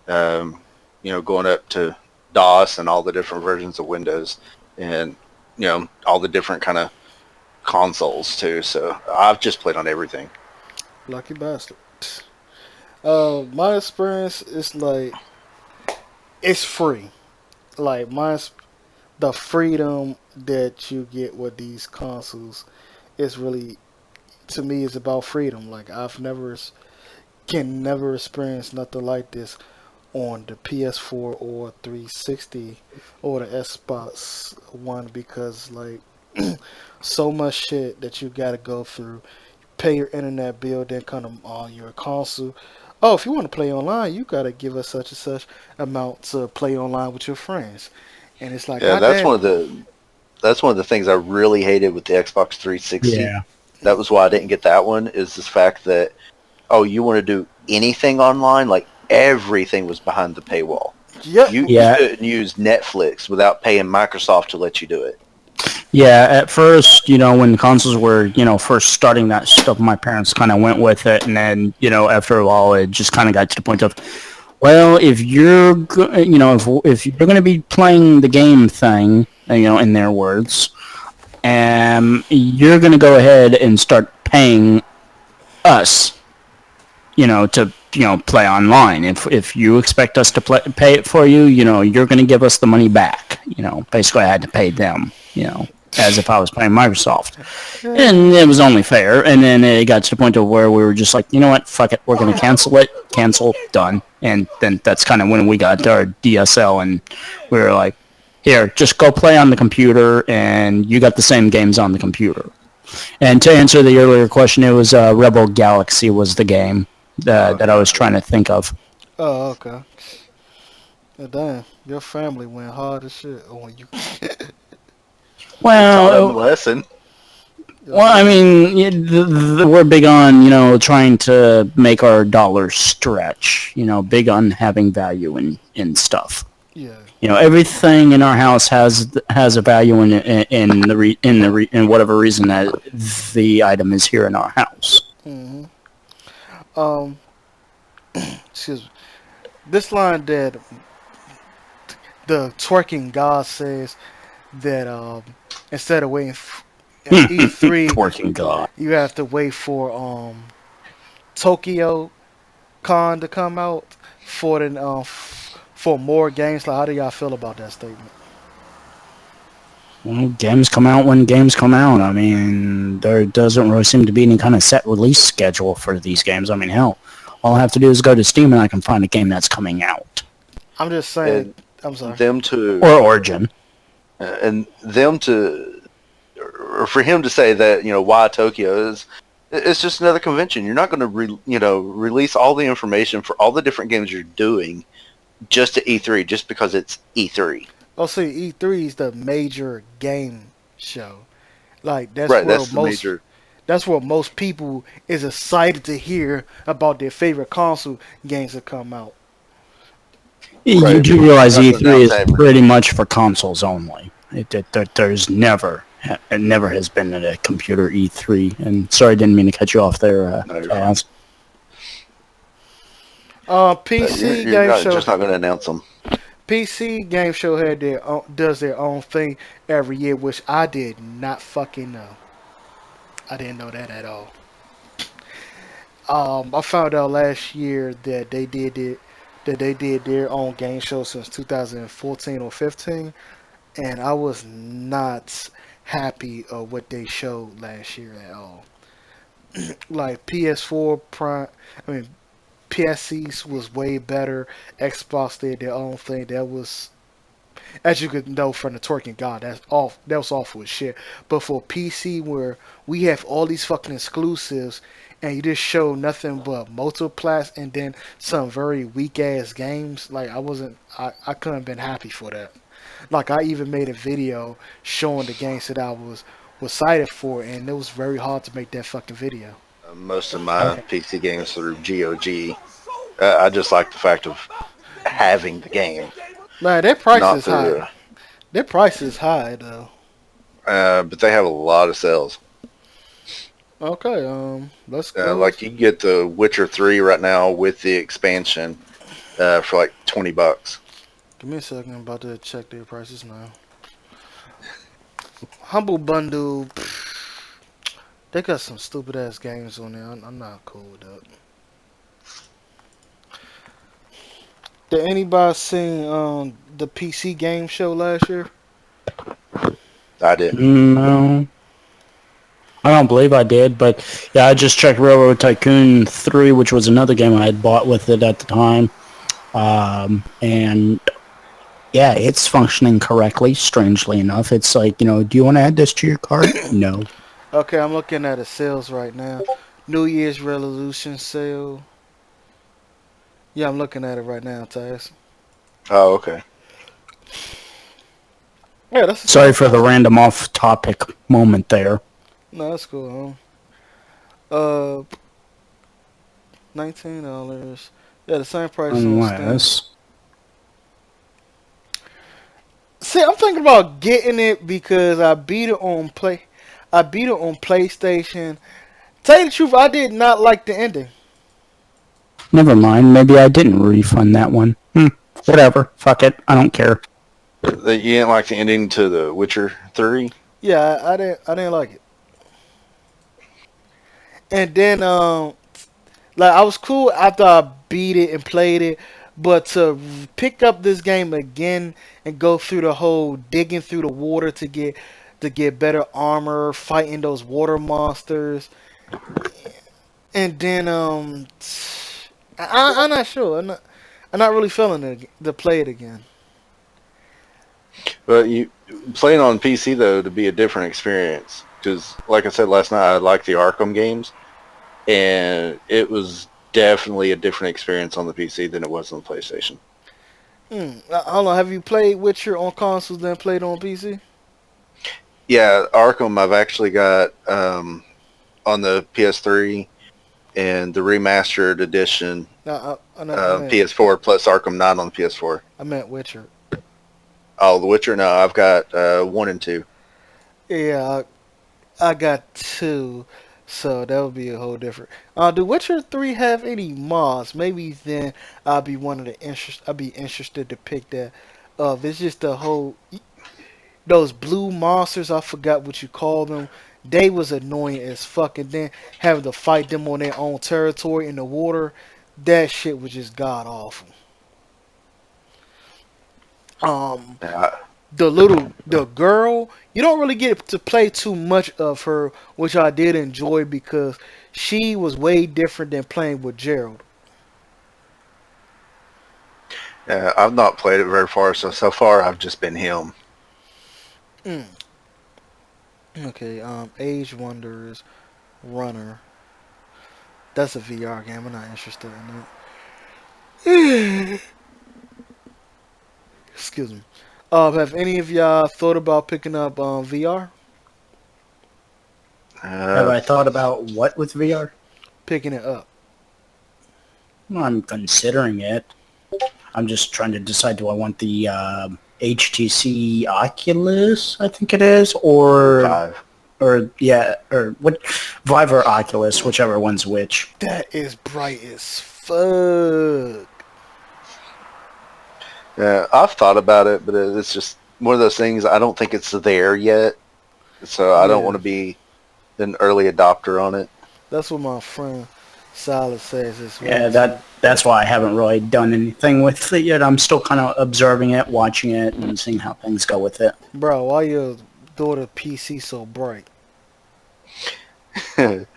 going up to DOS and all the different versions of Windows and, all the different kind of consoles too. So I've just played on everything. Lucky bastard. My experience is like, it's free. Like the freedom that you get with these consoles is really, to me, is about freedom. Like can never experience nothing like this on the PS4 or 360 or the Xbox One, because like So much shit that you gotta go through. Pay your internet bill, then come on your console. Oh, if you want to play online, you gotta give us such and such amount to play online with your friends. And it's like, Yeah, God damn. that's one of the things I really hated with the Xbox 360. Yeah. That was why I didn't get that one. Is this fact that you want to do anything online, like everything was behind the paywall. Yep. You Yeah. couldn't use Netflix without paying Microsoft to let you do it. Yeah, at first, when consoles were, first starting that stuff, my parents kind of went with it, and then, after a while, it just kind of got to the point of, well, if you're, if you're going to be playing the game thing, in their words, you're going to go ahead and start paying us, to play online. If you expect us to pay it for you, you're going to give us the money back. Basically, I had to pay them. As if I was playing Microsoft. And it was only fair. And then it got to the point of where we were just like, you know what, fuck it, we're going to cancel it. Cancel, done. And then that's kind of when we got our DSL, and we were like, here, just go play on the computer, and you got the same games on the computer. And to answer the earlier question, it was Rebel Galaxy was the game that I was trying to think of. Oh, okay. Yeah, damn, your family went hard as shit on you. Taught them Well, a lesson. I mean, we're big on, trying to make our dollars stretch, big on having value in stuff. Yeah. Everything in our house has a value in whatever reason that the item is here in our house. Mm-hmm. Excuse me. This line that the twerking god says that instead of waiting at E3, Working God. you have to wait for Tokyo Con to come out for the for more games. Like, how do y'all feel about that statement? Well, games come out when games come out. I mean, there doesn't really seem to be any kind of set release schedule for these games. I mean, hell, all I have to do is go to Steam and I can find a game that's coming out. I'm just saying. And I'm sorry. them to Or Origin. and them to, or for him to say that why Tokyo is, it's just another convention. You're not going to release all the information for all the different games you're doing just at E3 just because it's E3. Oh, see, E3 is the major game show. Like that's Right, where that's the most major. that's where most people is excited to hear about their favorite console games that come out. You Right. do realize That's what E3 is I'm saying. pretty much for consoles only. There's never, it never has been a computer E3. And sorry, I didn't mean to cut you off there, No, you're fine. Chaz. PC You're game not, show. just not going to announce them. PC game show had does their own thing every year, which I did not fucking know. I didn't know that at all. I found out last year that they did their own game show since 2014 or 15, and I was not happy of what they showed last year at all. Like PS4 Prime, I mean PSCs was way better. Xbox did their own thing. That was, as you could know from the twerking god, that was awful as shit. But for PC, where we have all these fucking exclusives, and you just show nothing but multiplats and then some very weak ass games, like I couldn't have been happy for that. Like I even made a video showing the games that I was cited for, and it was very hard to make that fucking video. Most of my PC games through GOG. I just like the fact of having the game. Man, their price Not is high. the, Their price is high though. but they have a lot of sales. Okay, let's go. Like you can get the Witcher 3 right now with the expansion for like $20. Give me a second. I'm about to check their prices now. Humble Bundle. They got some stupid ass games on there. I'm not cool with that. Did anybody seen the PC game show last year? I didn't. No. I don't believe I did, but yeah, I just checked Railroad Tycoon 3, which was another game I had bought with it at the time. And Yeah, it's functioning correctly, strangely enough. It's like, do you want to add this to your cart? No. Okay, I'm looking at the sales right now. New Year's resolution sale. Yeah, I'm looking at it right now, Tyus. Oh, okay. Yeah, that's the Sorry same for the price. random off-topic moment there. No, that's cool. $19. Yeah, the same price on Steam. Unless... See, I'm thinking about getting it because I beat it on PlayStation. Tell you the truth, I did not like the ending. Never mind, maybe I didn't refund that one. Whatever. Fuck it. I don't care. You didn't like the ending to The Witcher 3? Yeah, I didn't like it. And then like I was cool after I beat it and played it, but to pick up this game again and go through the whole digging through the water to get better armor, fighting those water monsters, and then I'm not sure. I'm not really feeling it to play it again. But you playing on PC though to be a different experience because, like I said last night, I like the Arkham games, and it was definitely a different experience on the PC than it was on the PlayStation. Hold on, have you played Witcher on consoles than played on PC? Yeah, Arkham I've actually got on the PS3 and the remastered edition PS4 plus Arkham 9 on the PS4. I meant Witcher. Oh, The Witcher? No, I've got 1 and 2. Yeah, I got 2, so that would be a whole different. Do Witcher 3 have any mods? Maybe then I'll be interested to pick that up. It's just the whole those blue monsters. I forgot what you call them. They was annoying as fuck, and then having to fight them on their own territory in the water. That shit was just god awful. Yeah, The girl, you don't really get to play too much of her, which I did enjoy because she was way different than playing with Gerald. I've not played it very far, so far I've just been him. Okay, Age Wonders Runner. That's a VR game. I'm not interested in it. Excuse me. Have any of y'all thought about picking up VR? Have I thought about what with VR? Picking it up. Well, I'm considering it. I'm just trying to decide, do I want the HTC Oculus, I think it is, or Vive. or what, Vive or Oculus, whichever one's which. That is bright as fuck. Yeah, I've thought about it, but it's just one of those things. I don't think it's there yet, so I don't want to be an early adopter on it. That's what my friend Silas says as well. Yeah, that's why I haven't really done anything with it yet. I'm still kind of observing it, watching it, and seeing how things go with it. Bro, why your daughter PC so bright? A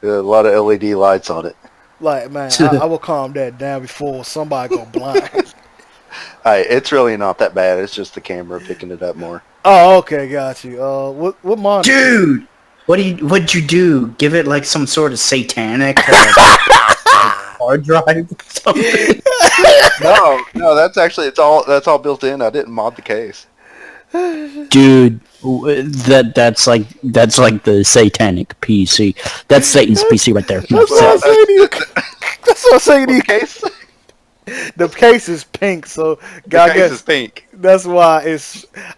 lot of LED lights on it. Like, man, I will calm that down before somebody go blind. It's really not that bad. It's just the camera picking it up more. Oh, okay, got you. What monitor? Dude, what'd you do? Give it like some sort of satanic hard drive or something? No, that's all built in. I didn't mod the case. Dude, that's like the satanic PC. That's Satan's PC right there. That's what I'm saying to you. That's what I'm saying to you. Case? The case is pink, so The case is pink. That's why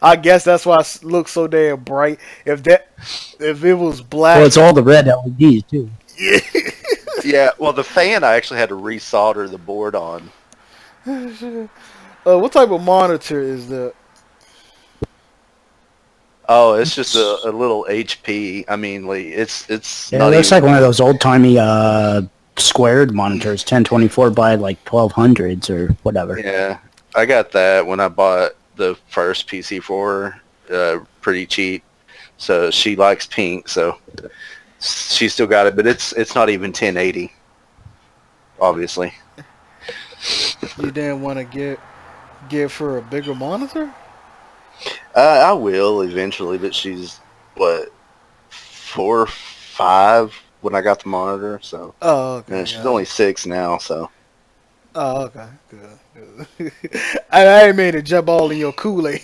I guess that's why it looks so damn bright. If it was black, well, it's all the red LEDs too. Yeah, well, the fan I actually had to resolder the board on. What type of monitor is that? Oh, it's just a little HP. I mean, like, it's Yeah, not it looks even, like one of those old timey squared monitors, 1024 by like 1200s or whatever. Yeah, I got that when I bought the first PC4, pretty cheap. So she likes pink, so she still got it, but it's not even 1080, obviously. You didn't want to get give her a bigger monitor? I will eventually, but she's what 4 or 5 when I got the monitor, so Oh, okay. and she's only 6 now, so. Oh, okay. Good. I ain't mean to jump all in your Kool-Aid.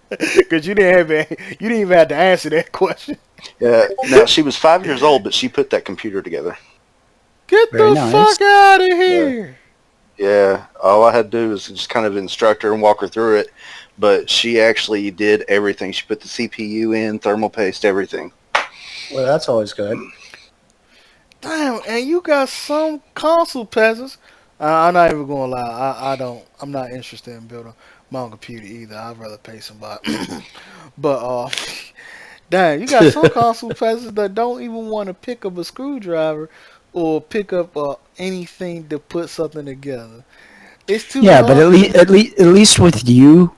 Because you didn't even have to answer that question. Yeah. Now she was 5 years old, but she put that computer together. Get Very the nice. fuck out of here. Yeah. All I had to do was just kind of instruct her and walk her through it, but she actually did everything. She put the CPU in, thermal paste, everything. Well, that's always good. Damn, and you got some console peasants. I'm not even gonna lie. I'm not interested in building my own computer either. I'd rather pay somebody. But damn, you got some console peasants that don't even want to pick up a screwdriver or pick up anything to put something together. It's too Yeah, but hard. at least with you,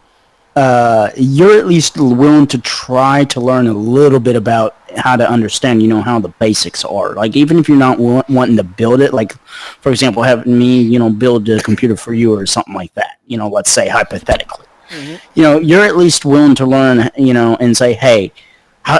you're at least willing to try to learn a little bit about how to understand, how the basics are. Like, even if you're not wanting to build it, like, for example, having me, build a computer for you or something like that, let's say hypothetically. Mm-hmm. You're at least willing to learn, and say, hey, how,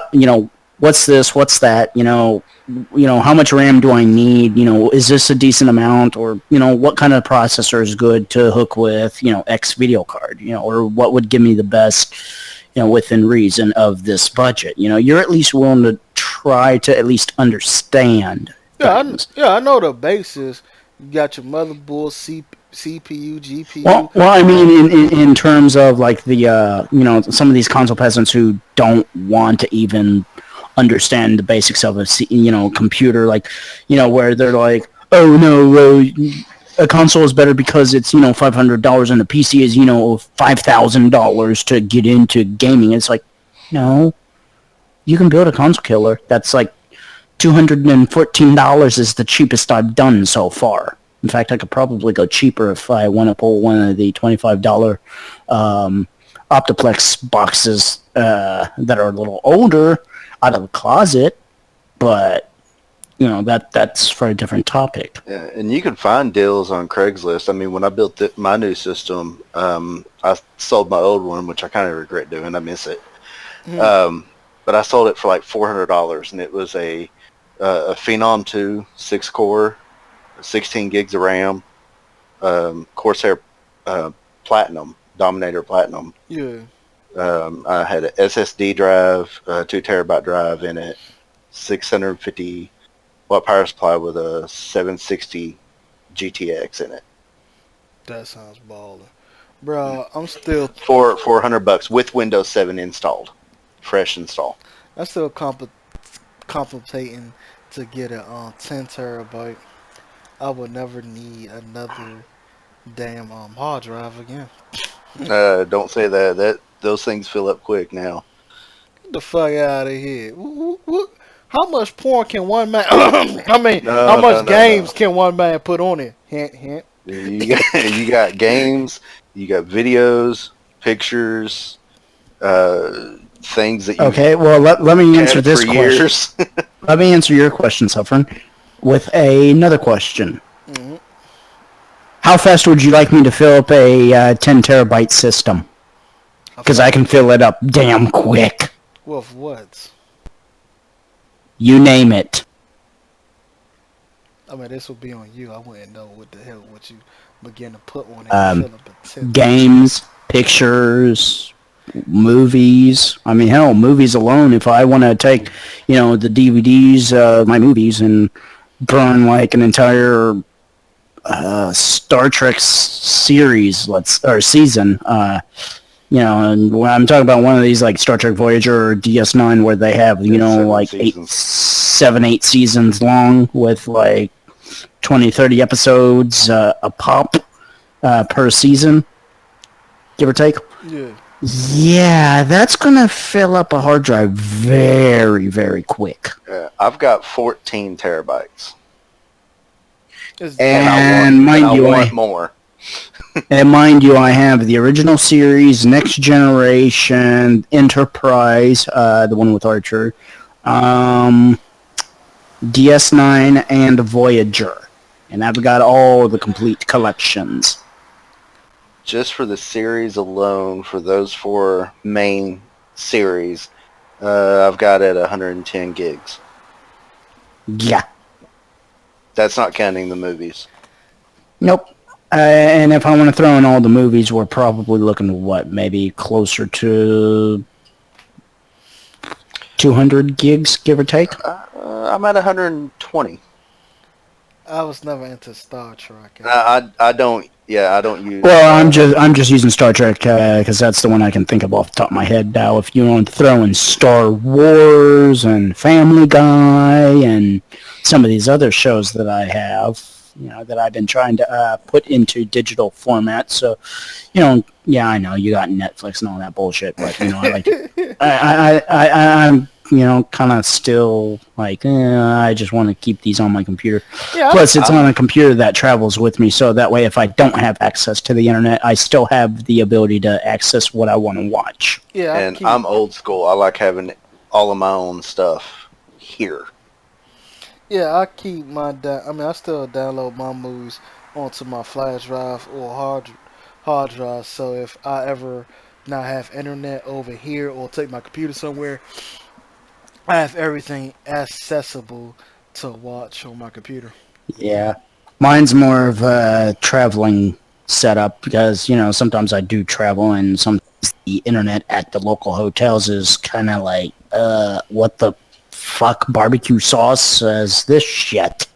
what's this, what's that, how much RAM do I need? Is this a decent amount, or what kind of processor is good to hook with, X video card, or what would give me the best, within reason of this budget. You're at least willing to try to at least understand. I know the basis. You got your motherboard, CPU, GPU. Well, I mean, in terms of like the some of these console peasants who don't want to even understand the basics of a computer, like where they're like, oh no, a console is better because it's $500 and the PC is $5,000 to get into gaming. It's like, no, you can build a console killer that's like $214 is the cheapest I've done so far. In fact, I could probably go cheaper if I want to pull one of the $25 Optiplex boxes that are a little older out of the closet, but that's for a different topic. Yeah, and you can find deals on Craigslist. I mean, when I built my new system, I sold my old one, which I kind of regret doing. I miss it. But I sold it for like $400, and it was a Phenom 2 6-core, 16 gigs of RAM, Corsair Platinum, Dominator Platinum. Yeah. I had an SSD drive, 2 terabyte drive in it, 650 watt power supply with a 760 GTX in it. That sounds baller. Bro, I'm still For $400 with Windows 7 installed, fresh install. I'm still contemplating to get a 10 terabyte. I would never need another damn hard drive again. Don't say that. Those things fill up quick now. Get the fuck out of here. How much porn can one man? How much games can one man put on it? Hint, hint. You got games, you got videos, pictures, things that you. Okay, well let me answer this question. Years. Let me answer your question, Suffern, with another question. Mm-hmm. How fast would you like me to fill up a 10 terabyte system? Because I can fill it up damn quick. With what? You name it. I mean, this would be on you. I wouldn't know what the hell what you begin to put on it. To fill up a 10. Games, pictures, movies. I mean, hell, movies alone. If I want to take, the DVDs, my movies, and burn like an entire Star Trek series, season. And when I'm talking about one of these like Star Trek Voyager or DS9 where they have, like 8 seasons long with like 20, 30 episodes a pop per season, give or take. Yeah. Yeah, that's going to fill up a hard drive very, very quick. I've got 14 terabytes. And I want more. And mind you, I have the original series, Next Generation, Enterprise, the one with Archer, DS9, and Voyager. And I've got all the complete collections. just for the series alone, for those 4 main series, I've got it at 110 gigs. Yeah. That's not counting the movies. Nope. And if I want to throw in all the movies, we're probably looking to what? Maybe closer to 200 gigs, give or take? I'm at 120. I was never into Star Trek. I don't. Yeah, I don't use. Well, I'm just using Star Trek because that's the one I can think of off the top of my head now. If you want to throw in Star Wars and Family Guy and some of these other shows that I have, that I've been trying to put into digital format. So, yeah, I know you got Netflix and all that bullshit, but I like I'm kind of still like, I just want to keep these on my computer. Yeah, plus, it's on a computer that travels with me, so that way if I don't have access to the internet, I still have the ability to access what I want to watch. Yeah, and I'm old school. I like having all of my own stuff here. Yeah, I keep my I still download my movies onto my flash drive or hard drive, so if I ever not have internet over here or take my computer somewhere, I have everything accessible to watch on my computer. Yeah. Mine's more of a traveling setup because, sometimes I do travel and sometimes the internet at the local hotels is kind of like, what the fuck barbecue sauce is this shit?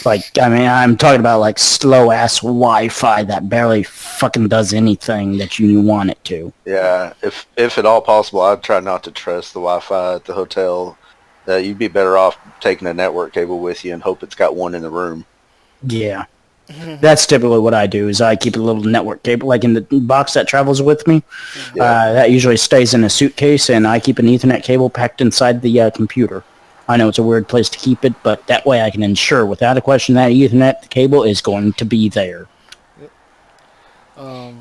Like, I'm talking about like slow-ass Wi-Fi that barely fucking does anything that you want it to. Yeah, if at all possible, I'd try not to trust the Wi-Fi at the hotel. You'd be better off taking a network cable with you and hope it's got one in the room. Yeah. That's typically what I do, is I keep a little network cable, like in the box that travels with me. Yeah. That usually stays in a suitcase, and I keep an Ethernet cable packed inside the computer. I know it's a weird place to keep it, but that way I can ensure, without a question, that Ethernet cable is going to be there. Yep.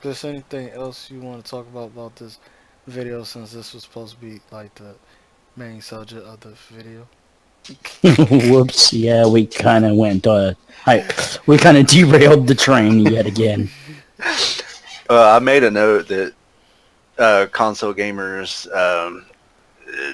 There's anything else you want to talk about this video, since this was supposed to be like the main subject of the video? Whoops! Yeah, we kind of went. We kind of derailed the train yet again. I made a note that console gamers,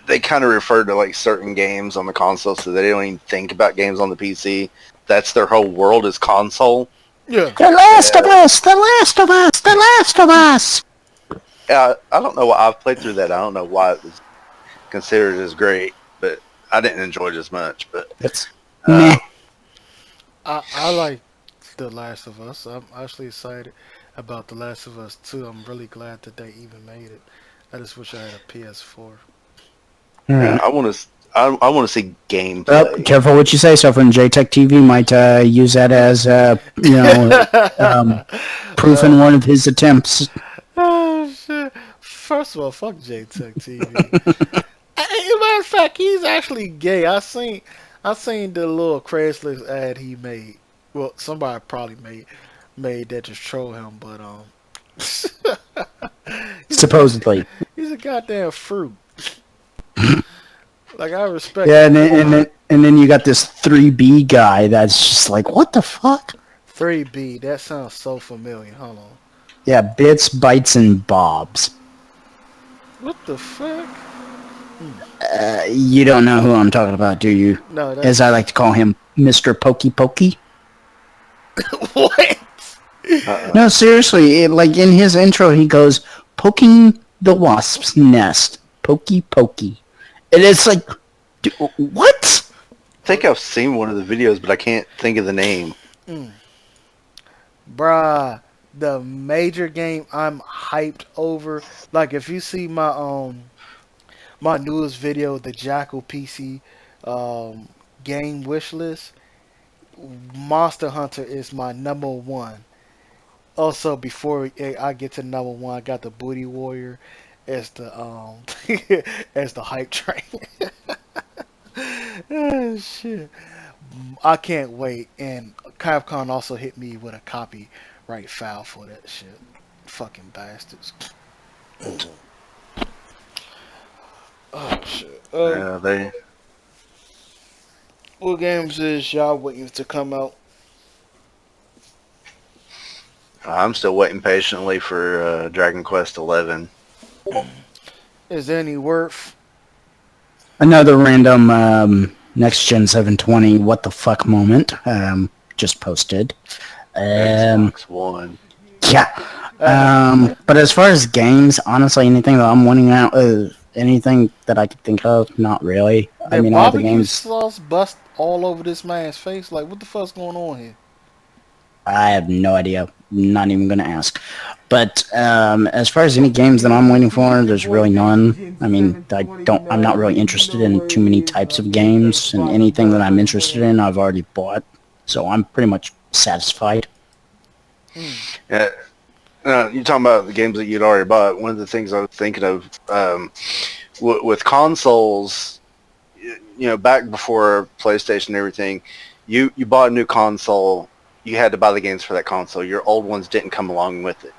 they kind of refer to like certain games on the console, so they don't even think about games on the PC. That's their whole world is console. Yeah. The Last of Us! The Last of Us! The Last of Us! I don't know why I've played through that. I don't know why it was considered as great, but I didn't enjoy it as much. But it's meh. I like The Last of Us. I'm actually excited about The Last of Us 2. I'm really glad that they even made it. I just wish I had a PS4. Yeah, I want to see gameplay. Careful what you say. Suffern JTech TV might use that as proof in one of his attempts. Oh shit! First of all, fuck JTech TV. As a matter of fact, he's actually gay. I seen the little Craigslist ad he made. Well, somebody probably made that just troll him, but supposedly he's a goddamn fruit. Like, I respect. Yeah, and then you got this 3B guy that's just like, what the fuck? 3B, that sounds so familiar. Hold on. Yeah, Bits, Bytes, and Bobs. What the fuck? You don't know who I'm talking about, do you? No. As I like to call him, Mr. Pokey Pokey. What? No, seriously, like in his intro, he goes, poking the wasp's nest. Pokey Pokey. And it's like, what? I think I've seen one of the videos, but I can't think of the name. Bruh, the major game I'm hyped over. Like, if you see my my newest video, the Jackal PC game wish list, Monster Hunter is my number one. Also, before I get to number one, I got the Booty Warrior as the as the hype train. Oh, shit. I can't wait. And Capcom also hit me with a copyright file for that shit. Fucking bastards. Oh shit. Yeah, they. What games is y'all waiting to come out? I'm still waiting patiently for Dragon Quest 11. Is there any worth? Another random NXTGEN720 what the fuck moment just posted. Xbox One. Yeah. But as far as games, honestly, anything that I'm wanting out, anything that I could think of, not really. I Did mean, all the barbecue games. sauce bust all over this man's face? Like, what the fuck's going on here? I have no idea. Not even gonna ask. But as far as any games that I'm waiting for, there's really none. I mean, I'm not really interested in too many types of games, and anything that I'm interested in, I've already bought. So I'm pretty much satisfied. Yeah. You're talking about the games that you'd already bought. One of the things I was thinking of with consoles, back before PlayStation and everything, you bought a new console, you had to buy the games for that console. Your old ones didn't come along with it.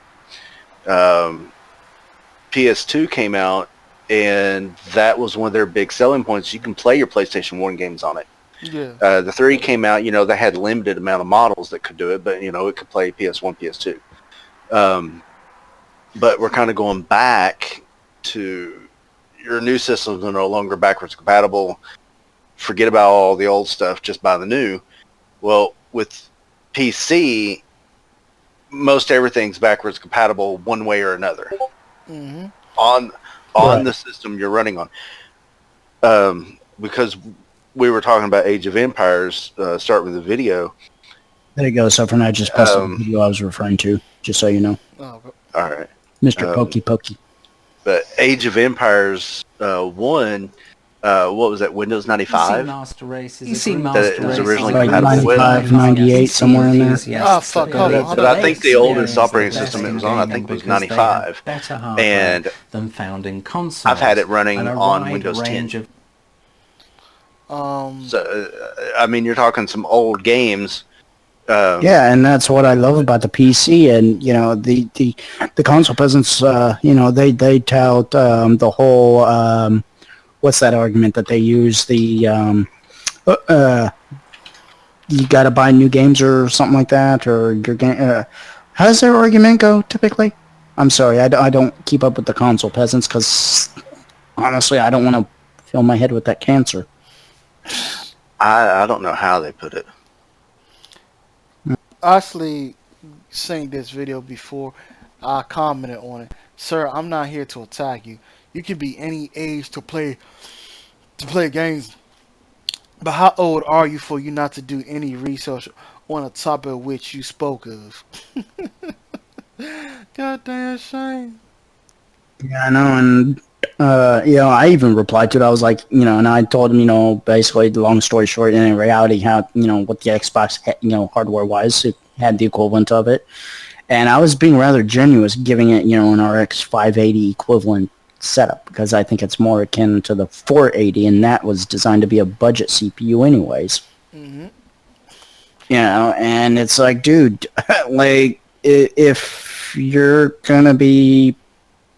PS2 came out, and that was one of their big selling points. You can play your PlayStation 1 games on it. Yeah. The 3 came out, they had limited amount of models that could do it, but, it could play PS1, PS2. But we're kind of going back to your new systems are no longer backwards compatible. Forget about all the old stuff, just buy the new. Well, with PC, most everything's backwards compatible one way or another. Mm-hmm. On Right. the system you're running on. Because we were talking about Age of Empires, start with the video. There you go, Suffern. I just posted the video I was referring to, just so you know. Oh, All right. Mr. Pokey Pokey. But Age of Empires 1, what was that, Windows 95? You see Master That it was Race originally Like compatible with. 95, 98, somewhere in there. Oh, fuck, hold on. But I think the oldest operating system it was on, I think, was 95. And than found in consoles. I've had it running and a on wide Windows 10. range of- So, I mean, you're talking some old games. Yeah, and that's what I love about the PC, and the console peasants. They tout the whole. What's that argument that they use? The you got to buy new games or something like that, or your game. How does their argument go typically? I'm sorry, I don't keep up with the console peasants because honestly, I don't want to fill my head with that cancer. I don't know how they put it. Actually, seen this video before. I commented on it. Sir, I'm not here to attack you. You can be any age to play games. But how old are you for you not to do any research on a topic which you spoke of? Goddamn shame. Yeah, I know, and I even replied to it. I was like, and I told him, basically, the long story short, in reality, how, what the Xbox, hardware-wise, it had the equivalent of it. And I was being rather generous, giving it, an RX 580 equivalent setup, because I think it's more akin to the 480, and that was designed to be a budget CPU anyways. Mm-hmm. And it's like, dude, like, if you're gonna be,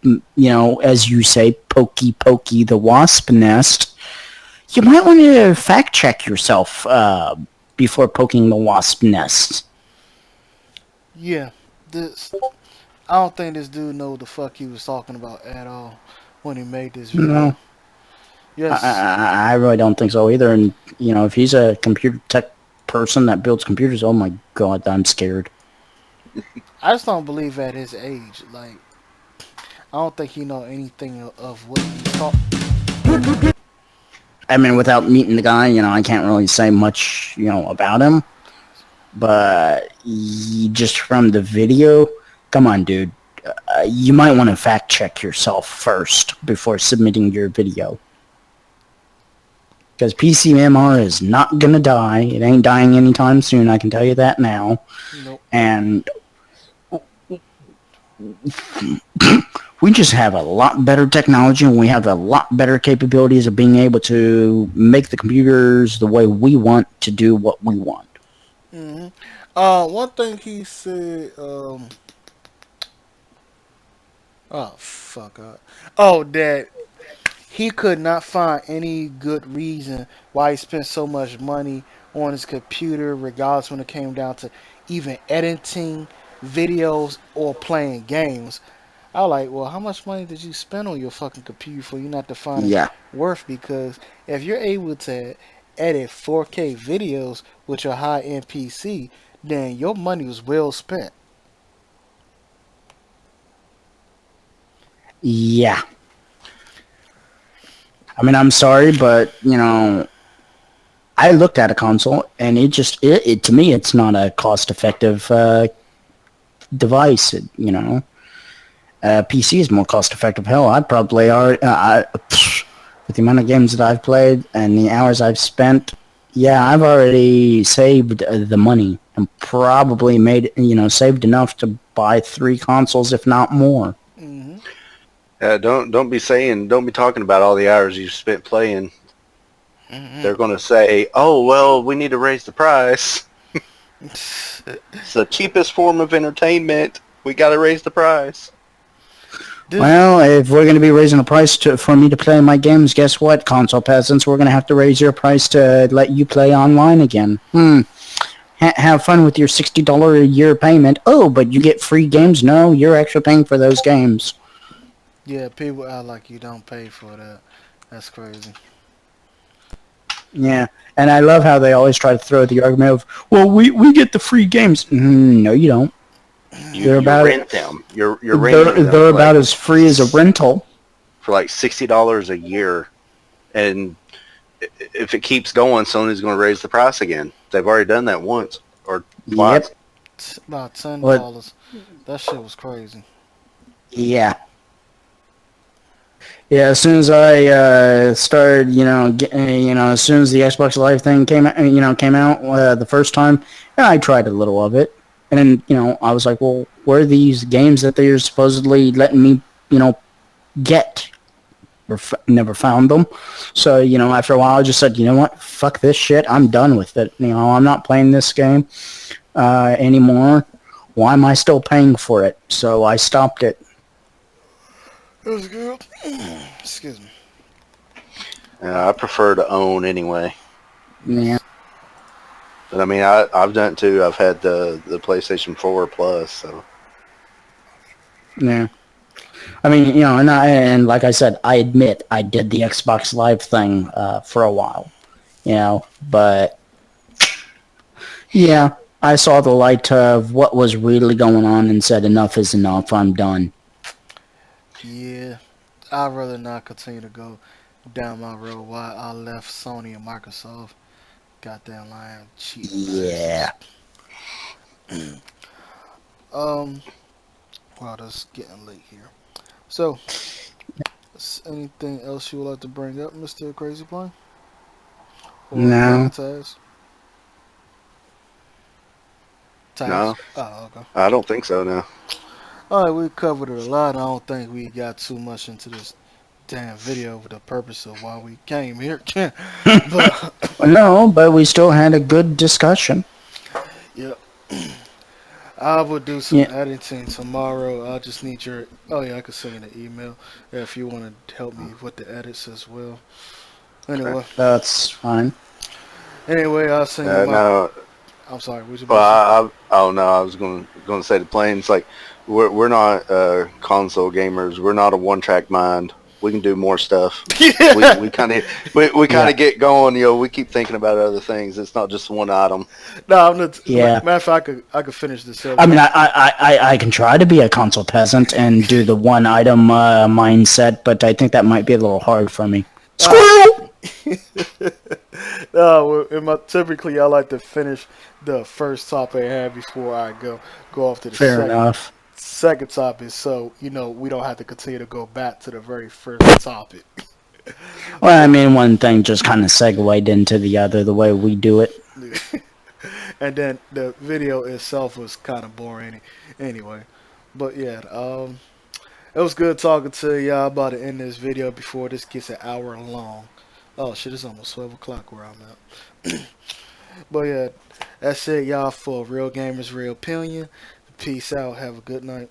as you say, pokey the wasp nest, you might want to fact check yourself before poking the wasp nest. Yeah, I don't think this dude know what the fuck he was talking about at all when he made this video. No. Yes. I really don't think so either. And, if he's a computer tech person that builds computers, oh my god, I'm scared. I just don't believe at his age. Like, I don't think he know anything of what he's talking. I mean, without meeting the guy, I can't really say much, about him. But just from the video, come on, dude. You might want to fact check yourself first before submitting your video. Because PCMR is not going to die. It ain't dying anytime soon, I can tell you that now. Nope. And we just have a lot better technology, and we have a lot better capabilities of being able to make the computers the way we want to do what we want. Mm-hmm. One thing he said, that he could not find any good reason why he spent so much money on his computer, regardless when it came down to even editing videos or playing games. I was like, well, how much money did you spend on your fucking computer for you not to find it Yeah. worth? Because if you're able to edit 4K videos with your high-end PC, then your money was well spent. Yeah. I mean, I'm sorry, but, you know, I looked at a console, and it to me, it's not a cost-effective device, you know. PC is more cost-effective. Hell, I probably are, with the amount of games that I've played and the hours I've spent, yeah, I've already saved the money and probably made, you know, saved enough to buy 3 consoles, if not more. Mm-hmm. Don't be talking about all the hours you spent playing. Mm-hmm. They're going to say, "Oh, well, we need to raise the price." It's the cheapest form of entertainment. We got to raise the price. Well, if we're going to be raising the price for me to play my games, guess what, console peasants? We're going to have to raise your price to let you play online again. Have fun with your $60 a year payment. Oh, but you get free games? No, you're actually paying for those games. Yeah, people act like you don't pay for that. That's crazy. Yeah, and I love how they always try to throw the argument of, well, we get the free games. No, you don't. You rent them. You're renting them. They're about as free as a rental. For like $60 a year. And if it keeps going, Sony's going to raise the price again. They've already done that once or twice. Yep. It's about $10. That shit was crazy. Yeah. Yeah, as soon as I started, as soon as the Xbox Live thing came out, the first time, I tried a little of it, and then, I was like, well, where are these games that they're supposedly letting me, get? Never found them. So, after a while, I just said, you know what, fuck this shit, I'm done with it. I'm not playing this game anymore. Why am I still paying for it? So I stopped it. It was good. Excuse me. I prefer to own anyway. Yeah. But I mean, I've done it too. I've had the PlayStation 4 Plus, so. Yeah. I mean, and like I said, I admit I did the Xbox Live thing for a while, but yeah, I saw the light of what was really going on and said enough is enough. I'm done. Yeah, I'd rather not continue to go down my road. Why I left Sony and Microsoft. Goddamn lying, cheating. Yeah. Well, it's getting late here. So, anything else you would like to bring up, Mr. Crazy Plane? No. No. Oh, okay. I don't think so, no. Alright, we covered it a lot. I don't think we got too much into this damn video for the purpose of why we came here. But no, but we still had a good discussion. Yeah. I will do some editing tomorrow. I just need your... Oh, yeah, I can send you an email if you want to help me with the edits as well. Anyway. That's fine. Anyway, I'll send you my... No. I'm sorry, what was you about to say? I was going to say the planes, like, we're not console gamers. We're not a one-track mind. We can do more stuff. Yeah. We kind of get going. We keep thinking about other things. It's not just one item. No, I'm not. Yeah. Matter of fact, I could finish this up. I mean, I can try to be a console peasant and do the one item mindset, but I think that might be a little hard for me. Squirrel. No, typically I like to finish the first topic I have before I go off to the Fair enough. Second topic, so we don't have to continue to go back to the very first topic. Well, I mean, one thing just kind of segued into the other, the way we do it. And then the video itself was kind of boring anyway. But yeah, it was good talking to y'all. About to end this video before this gets an hour long. Oh shit, it's almost 12 o'clock where I'm at. But yeah, that's it, y'all, for Real Gamers, Real Opinion. Peace out. Have a good night.